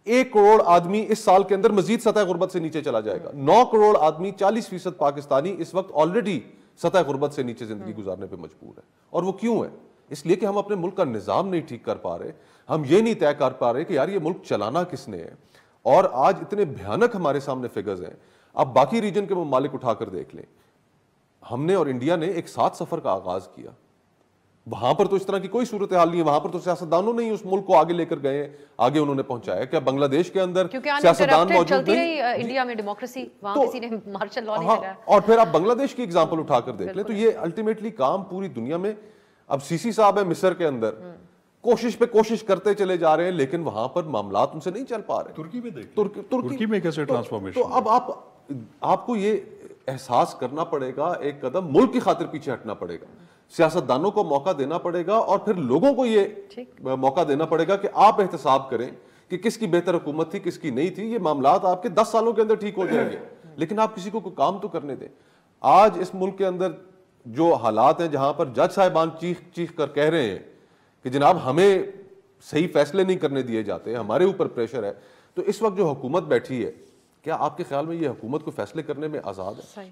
1 کروڑ آدمی اس سال کے اندر مزید سطح غربت سے نیچے چلا جائے گا. 9 کروڑ آدمی, 40% پاکستانی اس وقت آلریڈی سطح غربت سے نیچے زندگی گزارنے پہ مجبور ہے. اور وہ کیوں ہے؟ اس لیے کہ ہم اپنے ملک کا نظام نہیں ٹھیک کر پا رہے, ہم یہ نہیں طے کر پا رہے کہ یار یہ ملک چلانا کس نے ہے. اور آج اتنے بھیانک ہمارے سامنے فگرز ہیں. اب باقی ریجن کے ممالک اٹھا کر دیکھ لیں, ہم نے اور انڈیا نے ایک ساتھ سفر کا آغاز کیا, وہاں پر تو اس طرح کی کوئی صورتحال نہیں ہے, وہاں پر تو سیاستدانوں نے ہی اس ملک کو آگے لے کر گئے, آگے انہوں نے پہنچایا. کیا بنگلہ دیش کے اندر سیاستدان موجود نہیں؟ انڈیا میں ڈیموکریسی, وہاں کسی نے مارشل لا نہیں لگایا. اور پھر آپ بنگلہ دیش کی ایگزامپل اٹھا کر دیکھ لیں تو یہ الٹیمیٹلی کام پوری دنیا میں, اب سی سی صاحب ہیں مصر کے اندر, کوشش پہ کوشش کرتے چلے جا رہے ہیں لیکن وہاں پر معاملات ان سے نہیں چل پا رہے. ترکی میں دیکھیں, ترکی میں کیسے ٹرانسفارمیشن. تو اب آپ کو یہ احساس کرنا پڑے گا, ایک قدم ملک کی خاطر پیچھے ہٹنا پڑے گا, سیاستدانوں کو موقع دینا پڑے گا اور پھر لوگوں کو یہ موقع دینا پڑے گا کہ آپ احتساب کریں کہ کس کی بہتر حکومت تھی, کس کی نہیں تھی. یہ معاملات آپ کے 10 سالوں کے اندر ٹھیک ہو جائیں گے, لیکن آپ کسی کو کوئی کام تو کرنے دیں. آج اس ملک کے اندر جو حالات ہیں جہاں پر جج صاحبان چیخ کر کہہ رہے ہیں کہ جناب ہمیں صحیح فیصلے نہیں کرنے دیے جاتے, ہمارے اوپر پریشر ہے, تو اس وقت جو حکومت بیٹھی ہے, کیا آپ کے خیال میں یہ حکومت کو فیصلے کرنے میں آزاد ہے؟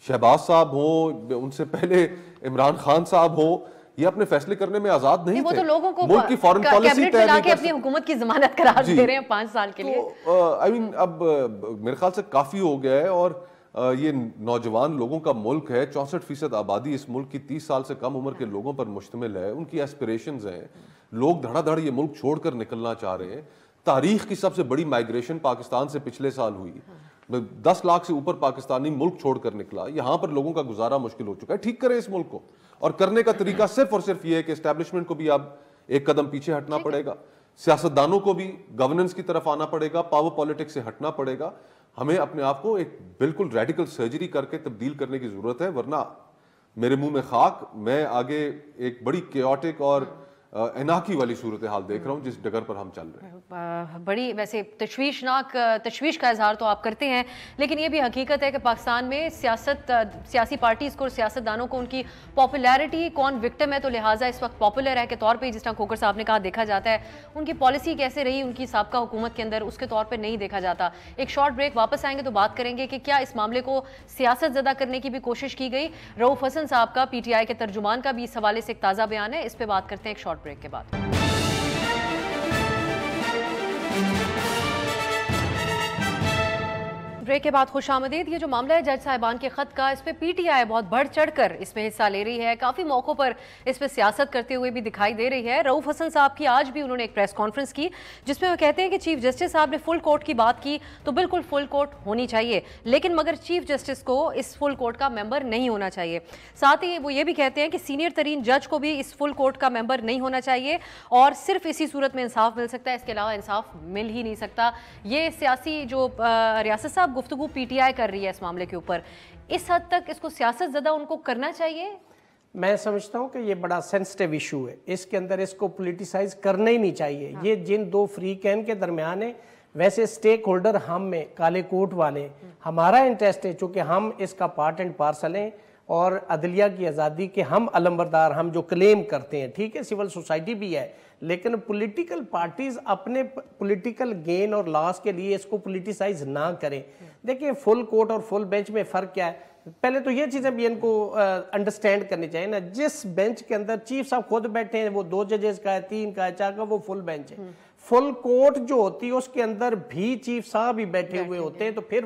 شہباز صاحب ہوں, ان سے پہلے عمران خان صاحب ہوں, یہ اپنے فیصلے کرنے میں آزاد نہیں تھے. وہ تو لوگوں کو ملک کی فارن پالیسی طے نہیں کر اپنی حکومت کی ضمانت قرار دے رہے ہیں 5 سال کے لیے. آئی مین اب میرے خیال سے کافی ہو گیا ہے, اور یہ نوجوان لوگوں کا ملک ہے, 64% آبادی اس ملک کی 30 سال سے کم عمر کے لوگوں پر مشتمل ہے, ان کی ایسپریشنز ہیں, لوگ دھڑا دھڑ یہ ملک چھوڑ کر نکلنا چاہ رہے ہیں. تاریخ کی سب سے بڑی مائیگریشن پاکستان سے پچھلے سال ہوئی, 10 لاکھ سے اوپر پاکستانی ملک چھوڑ کر نکلا. یہاں پر لوگوں کا گزارا مشکل ہو چکا ہے. ٹھیک کریں اس ملک کو, اور کرنے کا طریقہ صرف اور صرف یہ ہے کہ اسٹیبلشمنٹ کو بھی اب ایک قدم پیچھے ہٹنا پڑے گا, سیاستدانوں کو بھی گورننس کی طرف آنا پڑے گا, پاور پالیٹکس سے ہٹنا پڑے گا. ہمیں اپنے آپ کو ایک بالکل ریڈیکل سرجری کر کے تبدیل کرنے کی ضرورت ہے, ورنہ میرے منہ میں خاک, میں آگے ایک بڑی کیوٹک اور اناکی والی صورتحال دیکھ رہا ہوں جس ڈگر پر ہم چل رہے ہیں. بڑی ویسے تشویش کا اظہار تو آپ کرتے ہیں, لیکن یہ بھی حقیقت ہے کہ پاکستان میں سیاسی پارٹیز کو اور سیاستدانوں کو ان کی پاپولیرٹی, کون وکٹم ہے تو لہٰذا اس وقت پاپولر ہے کے طور پہ, جس طرح کھوکر صاحب نے کہا, دیکھا جاتا ہے. ان کی پالیسی کیسے رہی ان کی سابقہ حکومت کے اندر, اس کے طور پہ نہیں دیکھا جاتا. ایک شارٹ بریک, واپس آئیں گے تو بات کریں گے کہ کیا اس معاملے کو سیاست زدہ کرنے کی بھی کوشش کی گئی. رؤوف حسن صاحب کا پی ٹی آئی کے ترجمان کا بھی اس حوالے سے ایک تازہ بیان ہے, اس پہ بات کرتے ہیں ایک شارٹ بریک کے بعد. بریک کے بعد خوش آمدید. یہ جو معاملہ ہے جج صاحبان کے خط کا, اس پہ پی ٹی آئی بہت بڑھ چڑھ کر اس میں حصہ لے رہی ہے, کافی موقعوں پر اس پہ سیاست کرتے ہوئے بھی دکھائی دے رہی ہے. رؤوف حسن صاحب کی آج بھی انہوں نے ایک پریس کانفرنس کی جس میں وہ کہتے ہیں کہ چیف جسٹس صاحب نے فل کورٹ کی بات کی تو بالکل فل کورٹ ہونی چاہیے, لیکن مگر چیف جسٹس کو اس فل کورٹ کا ممبر نہیں ہونا چاہیے. ساتھ ہی وہ یہ بھی کہتے ہیں کہ سینئر ترین جج کو بھی اس فل کورٹ کا ممبر نہیں ہونا چاہیے, اور صرف اسی صورت میں انصاف مل سکتا ہے, اس کے علاوہ انصاف مل ہی نہیں سکتا. یہ سیاسی جو ریاست صاحب گفتگو پی ٹی آئی کر رہی ہے اس معاملے کے اوپر, اس حد تک اس کو سیاست زدہ ان کو کرنا چاہیے. میں سمجھتا ہوں کہ یہ بڑا سینسٹیو ایشو ہے, اس کے اندر اس کو پولیٹیسائز کرنا ہی نہیں چاہیے. یہ جن دو فریقین کے درمیان ہے, ویسے سٹیک ہولڈر ہم میں کالے کوٹ والے, ہمارا انٹرسٹ ہے چونکہ ہم اس کا پارٹ اینڈ پارسل ہیں, اور عدلیہ کی آزادی کے ہم علمبردار, ہم جو کلیم کرتے ہیں, ٹھیک ہے, سول سوسائٹی بھی ہے, لیکن پولیٹیکل پارٹیز اپنے پولیٹیکل گین اور لاس کے لیے اس کو پولیٹیسائز نہ کریں. دیکھیں فل کورٹ اور فل بینچ میں فرق کیا ہے, پہلے تو یہ چیزیں بھی ان کو انڈرسٹینڈ کرنی چاہیے نا. جس بینچ کے اندر چیف صاحب خود بیٹھے ہیں, وہ 2 ججز کا ہے, 3 کا ہے, 4 کا, وہ فل بینچ ہے. فل کورٹ جو ہوتی ہے اس کے اندر بھی چیف صاحب ہی بیٹھے ہوئے ہوتے ہیں, تو پھر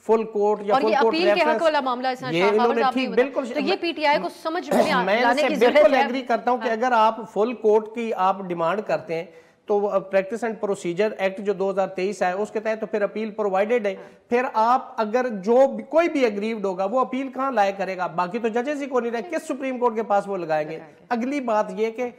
فل کورٹ یا فل کورٹ اپیل کے حق والا معاملہ ہے, تو یہ پی ٹی آئی کو سمجھ میں لانے کی ضرورت ہے. میں بالکل ایگری کرتا ہوں کہ اگر آپ فل کورٹ کی آپ ڈیمانڈ کرتے ہیں تو پریکٹس اینڈ پروسیجر ایکٹ جو 2023 ہے اس کے تحت تو پھر اپیل پرووائڈڈ ہے. پھر آپ اگر جو کوئی بھی اگریوڈ ہوگا وہ اپیل کہاں لائے کرے گا, باقی تو ججز ہی کو نہیں رہے, کس سپریم کورٹ کے پاس وہ لگائیں گے. اگلی بات یہ کہ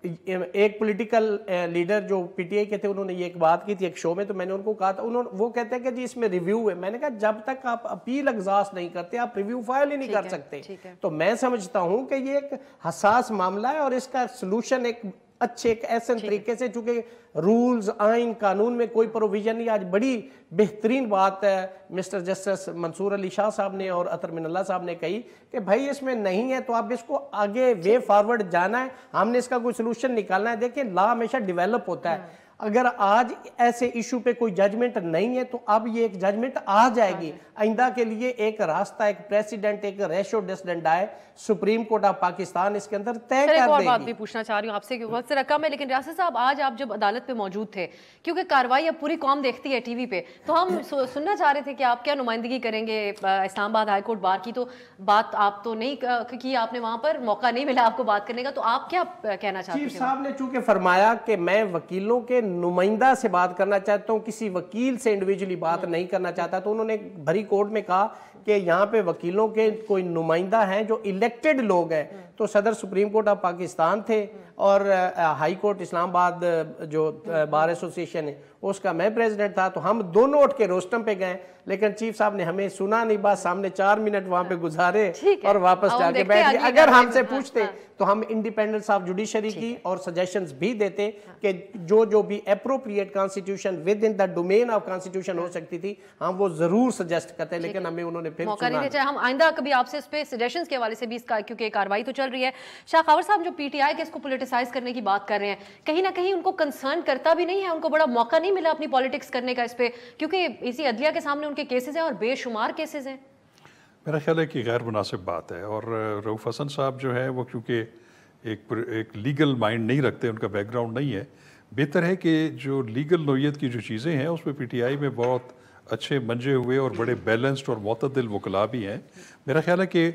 ایک پولیٹیکل لیڈر جو پی ٹی آئی کے تھے, انہوں نے یہ ایک بات کی تھی ایک شو میں, تو میں نے ان کو کہا تھا, وہ کہتے ہیں کہ جی اس میں ریویو ہے. میں نے کہا جب تک آپ اپیل اگزاسٹ نہیں کرتے آپ ریویو فائل ہی نہیں کر سکتے. تو میں سمجھتا ہوں کہ یہ ایک حساس معاملہ ہے, اور اس کا سلوشن ایک اچھے ایک ایسے طریقے سے, چونکہ رولز آئین قانون میں کوئی پروویژن نہیں. آج بڑی بہترین بات ہے مسٹر جسٹس منصور علی شاہ صاحب نے اور اطہر من اللہ صاحب نے کہی کہ بھائی اس میں نہیں ہے تو آپ اس کو آگے وے فارورڈ جانا ہے, ہم نے اس کا کوئی سلوشن نکالنا ہے. دیکھیں لا ہمیشہ ڈیولپ ہوتا ہے, اگر آج ایسے ایشو پہ کوئی ججمنٹ نہیں ہے تو اب یہ ایک ججمنٹ آ جائے گی. آئندہ کے لیے ایک راستہ, ایک پریسیڈنٹ, ایک ریشو ڈیسیڈنٹ آئے, سپریم کورٹ آف پاکستان اس کے اندر طے کر دے گی. ایک اور بات بھی پوچھنا چاہ رہی ہوں آپ سے کہ وقت سے رقم ہے, لیکن ریاست صاحب آج آپ جب عدالت پہ موجود تھے, کیونکہ کارروائی اب پوری قوم دیکھتی ہے ٹی وی پہ, تو ہم سننا چاہ رہے تھے کہ آپ کیا نمائندگی کریں گے اسلام آباد ہائی کورٹ بار کی. تو بات آپ تو نہیں کی, آپ نے وہاں پر موقع نہیں ملا آپ کو بات کرنے کا, تو آپ کیا کہنا چاہتے ہیں؟ چیف صاحب نے چونکہ فرمایا کہ میں وکیلوں کے نمائندہ سے بات کرنا چاہتا ہوں, کسی وکیل سے انڈیویجولی بات نہیں کرنا چاہتا, تو انہوں نے بھری کورٹ میں کہا کہ یہاں پہ وکیلوں کے کوئی نمائندہ ہیں جو الیکٹڈ لوگ ہیں, تو تو صدر سپریم کورٹ آف پاکستان تھے اور ہائی کورٹ اسلام آباد جو بار ایسوسیشن ہے اس کا میں پریزیڈنٹ تھا، تو ہم دونوں اٹھ کے روسٹم پہ گئے، لیکن چیف صاحب نے ہمیں سنا نہیں، بات سامنے 4 منٹ وہاں پہ گزارے اور واپس جا کے بیٹھ گئے۔ اگر ہم سے پوچھتے تو ہم انڈیپینڈنس آف جوڈیشری کی اور سجیشنز بھی دیتے کہ جو بھی appropriate constitution within the domain of constitution ہو سکتی تھی ہم وہ ضرور سجیسٹ کرتے، لیکن ہمیں انہوں نے پھر موقع نہیں دیا۔ ہم آئندہ کبھی آپ سے اس پہ سجیشنز کے حوالے سے بھی، کیونکہ کارروائی تو چل رہی ہے۔ شاہ خاور صاحب جو پی ٹی آئی کے اس کو پولیٹیسائز کرنے کی بات کر رہے ہیں، کہیں نہ کہیں ان کو کنسرن کرتا بھی نہیں ہے، ان کو بڑا موقع نہیں ملا اپنی پالیٹکس کرنے کا اس پہ، کیونکہ اسی عدلیہ کے سامنے ان کے کیسز ہیں اور بے شمار کیسز ہیں؟ میرا خیال ہے کہ غیر مناسب بات ہے، اور رؤوف حسن صاحب جو ہے وہ کیونکہ ایک لیگل مائنڈ نہیں رکھتے، ان کا بیک گراؤنڈ نہیں ہے، بہتر ہے کہ جو لیگل نوعیت کی جو چیزیں ہیں اس پہ پی ٹی آئی میں بہت اچھے منجے ہوئے اور بڑے بیلنسڈ اور معتدل وکلاء بھی ہیں۔ میرا خیال ہے کہ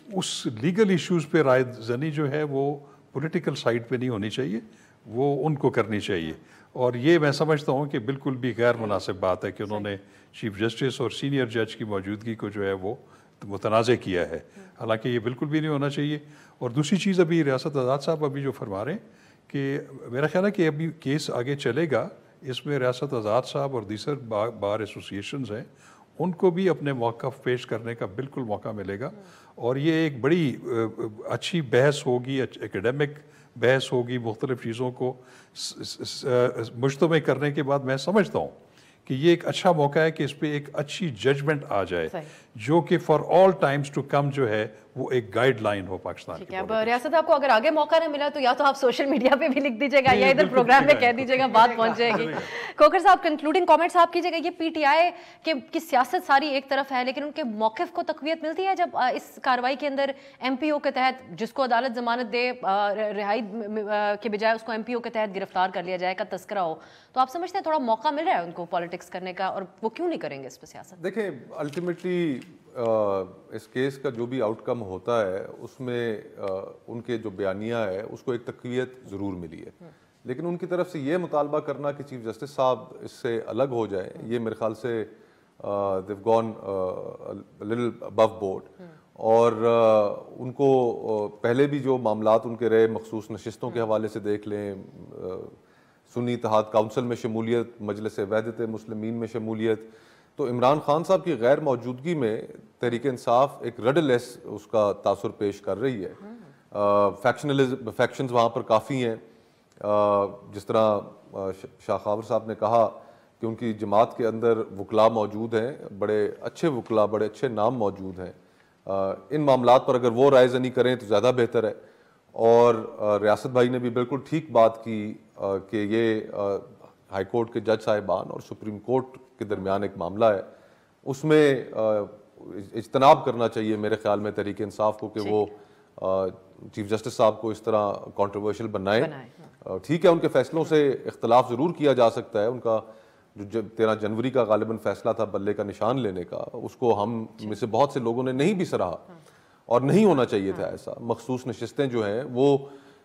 اس لیگل ایشوز پہ رائے زنی جو ہے وہ پولیٹیکل سائڈ پہ نہیں ہونی چاہیے، وہ ان کو کرنی چاہیے، اور یہ میں سمجھتا ہوں کہ بالکل بھی غیر مناسب بات ہے کہ انہوں نے چیف جسٹس اور سینئر جج کی موجودگی کو جو ہے وہ متنازع کیا ہے، حالانکہ یہ بالکل بھی نہیں ہونا چاہیے۔ اور دوسری چیز ابھی ریاست آزاد صاحب ابھی جو فرما رہے ہیں کہ میرا خیال ہے کہ ابھی کیس آگے چلے گا، اس میں ریاست آزاد صاحب اور دیگر بار ایسوسیشنز ہیں ان کو بھی اپنے موقف پیش کرنے کا بالکل موقع ملے گا، اور یہ ایک بڑی اچھی بحث ہوگی، ایکیڈیمک بحث ہوگی، مختلف چیزوں کو مجتمع کرنے کے بعد میں سمجھتا ہوں کہ یہ ایک اچھا موقع ہے کہ اس پہ ایک اچھی ججمنٹ آ جائے جو کہ for all times to come جو ہے وہ ایک گائیڈ لائن ہو پاکستان کی۔ اب ریاست آپ کو اگر آگے موقع نہ ملا تو یا تو آپ سوشل میڈیا پہ بھی لکھ دیجیے گا یا ادھر پروگرام میں کہہ دیجیے گا، بات پہنچ جائے گی۔ کھوکھر صاحب کنکلوڈنگ کامنٹس آپ کیجیے گا۔ یہ پی ٹی آئی کی سیاست ساری ایک طرف ہے، لیکن ان کے موقف کو تقویت ملتی ہے جب اس کارروائی کے اندر ایم پی او کے تحت جس کو عدالت ضمانت دے رہائی کے بجائے اس کو ایم پی او کے تحت گرفتار کر لیا جائے کا تذکرہ ہو، تو آپ سمجھتے ہیں تھوڑا موقع مل رہا ہے ان کو پالیٹکس کرنے کا، اور وہ کیوں نہیں کریں گے اس پہ سیاست؟ دیکھیں الٹیمیٹلی اس کیس کا جو بھی آؤٹ کم ہوتا ہے اس میں ان کے جو بیانیہ ہے اس کو ایک تقویت ضرور ملی ہے، لیکن ان کی طرف سے یہ مطالبہ کرنا کہ چیف جسٹس صاحب اس سے الگ ہو جائیں، یہ میرے خیال سے they've gone a little above board، اور ان کو پہلے بھی جو معاملات ان کے رہے مخصوص نشستوں کے حوالے سے دیکھ لیں، سنی اتحاد کونسل میں شمولیت، مجلس وحدت مسلمین میں شمولیت، تو عمران خان صاحب کی غیر موجودگی میں تحریک انصاف ایک رڈلیس اس کا تاثر پیش کر رہی ہے۔ فیکشنز وہاں پر کافی ہیں، جس طرح شاہ خاور صاحب نے کہا کہ ان کی جماعت کے اندر وکلاء موجود ہیں، بڑے اچھے وکلاء، بڑے اچھے نام موجود ہیں، ان معاملات پر اگر وہ رائے زنی کریں تو زیادہ بہتر ہے۔ اور ریاست بھائی نے بھی بالکل ٹھیک بات کی کہ یہ ہائی کورٹ کے جج صاحبان اور سپریم کورٹ کے درمیان ایک معاملہ ہے، اس میں اجتناب کرنا چاہیے میرے خیال میں تحریک انصاف کو کہ وہ چیف جسٹس صاحب کو اس طرح کنٹروورشل بنائیں۔ ٹھیک ہے ان کے فیصلوں سے اختلاف ضرور کیا جا سکتا ہے، ان کا جو 13 جنوری کا غالباً فیصلہ تھا بلے کا نشان لینے کا، اس کو ہم میں سے بہت سے لوگوں نے نہیں بھی سراہا، اور نہیں ہونا چاہیے تھا ایسا۔ مخصوص نشستیں جو ہیں وہ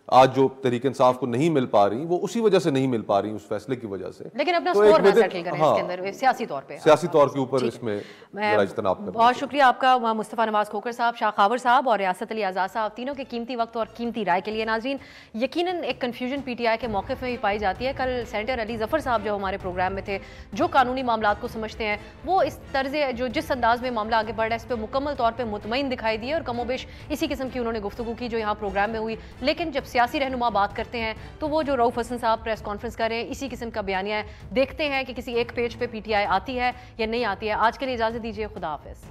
آج جو تحریک انصاف کو نہیں مل پا رہی وہ اسی وجہ سے نہیں مل پا رہی، اس فیصلے کی وجہ سے، لیکن اپنا سکور نہ سیٹل کریں اس کے اندر سیاسی طور پہ، سیاسی طور کے اوپر اس میں ذرا اجتناب کریں۔ بہت شکریہ آپ کا مصطفیٰ نواز کھوکھر صاحب، شاہ خاور صاحب اور ریاست علی آزاد صاحب، تینوں کے قیمتی وقت اور قیمتی رائے کے لیے۔ ناظرین یقیناً ایک کنفیوژن پی ٹی آئی کے موقف میں بھی پائی جاتی ہے۔ کل سینیٹر علی ظفر صاحب جو ہمارے پروگرام میں تھے، جو قانونی معاملات کو سمجھتے ہیں، وہ اس طرز جس انداز میں معاملہ آگے بڑھ رہا ہے اس پہ مکمل طور پہ مطمئن دکھائی دیے، اور کم و بیش اسی قسم کی انہوں نے گفتگو کی جو یہاں پروگرام میں ہوئی۔ لیکن جب سیاسی رہنما بات کرتے ہیں تو وہ جو رؤوف حسن صاحب پریس کانفرنس کر رہے ہیں اسی قسم کا بیانیہ ہے، دیکھتے ہیں کہ کسی ایک پیج پہ پی ٹی آئی آتی ہے یا نہیں آتی ہے۔ آج کے لیے اجازت دیجیے، خدا حافظ۔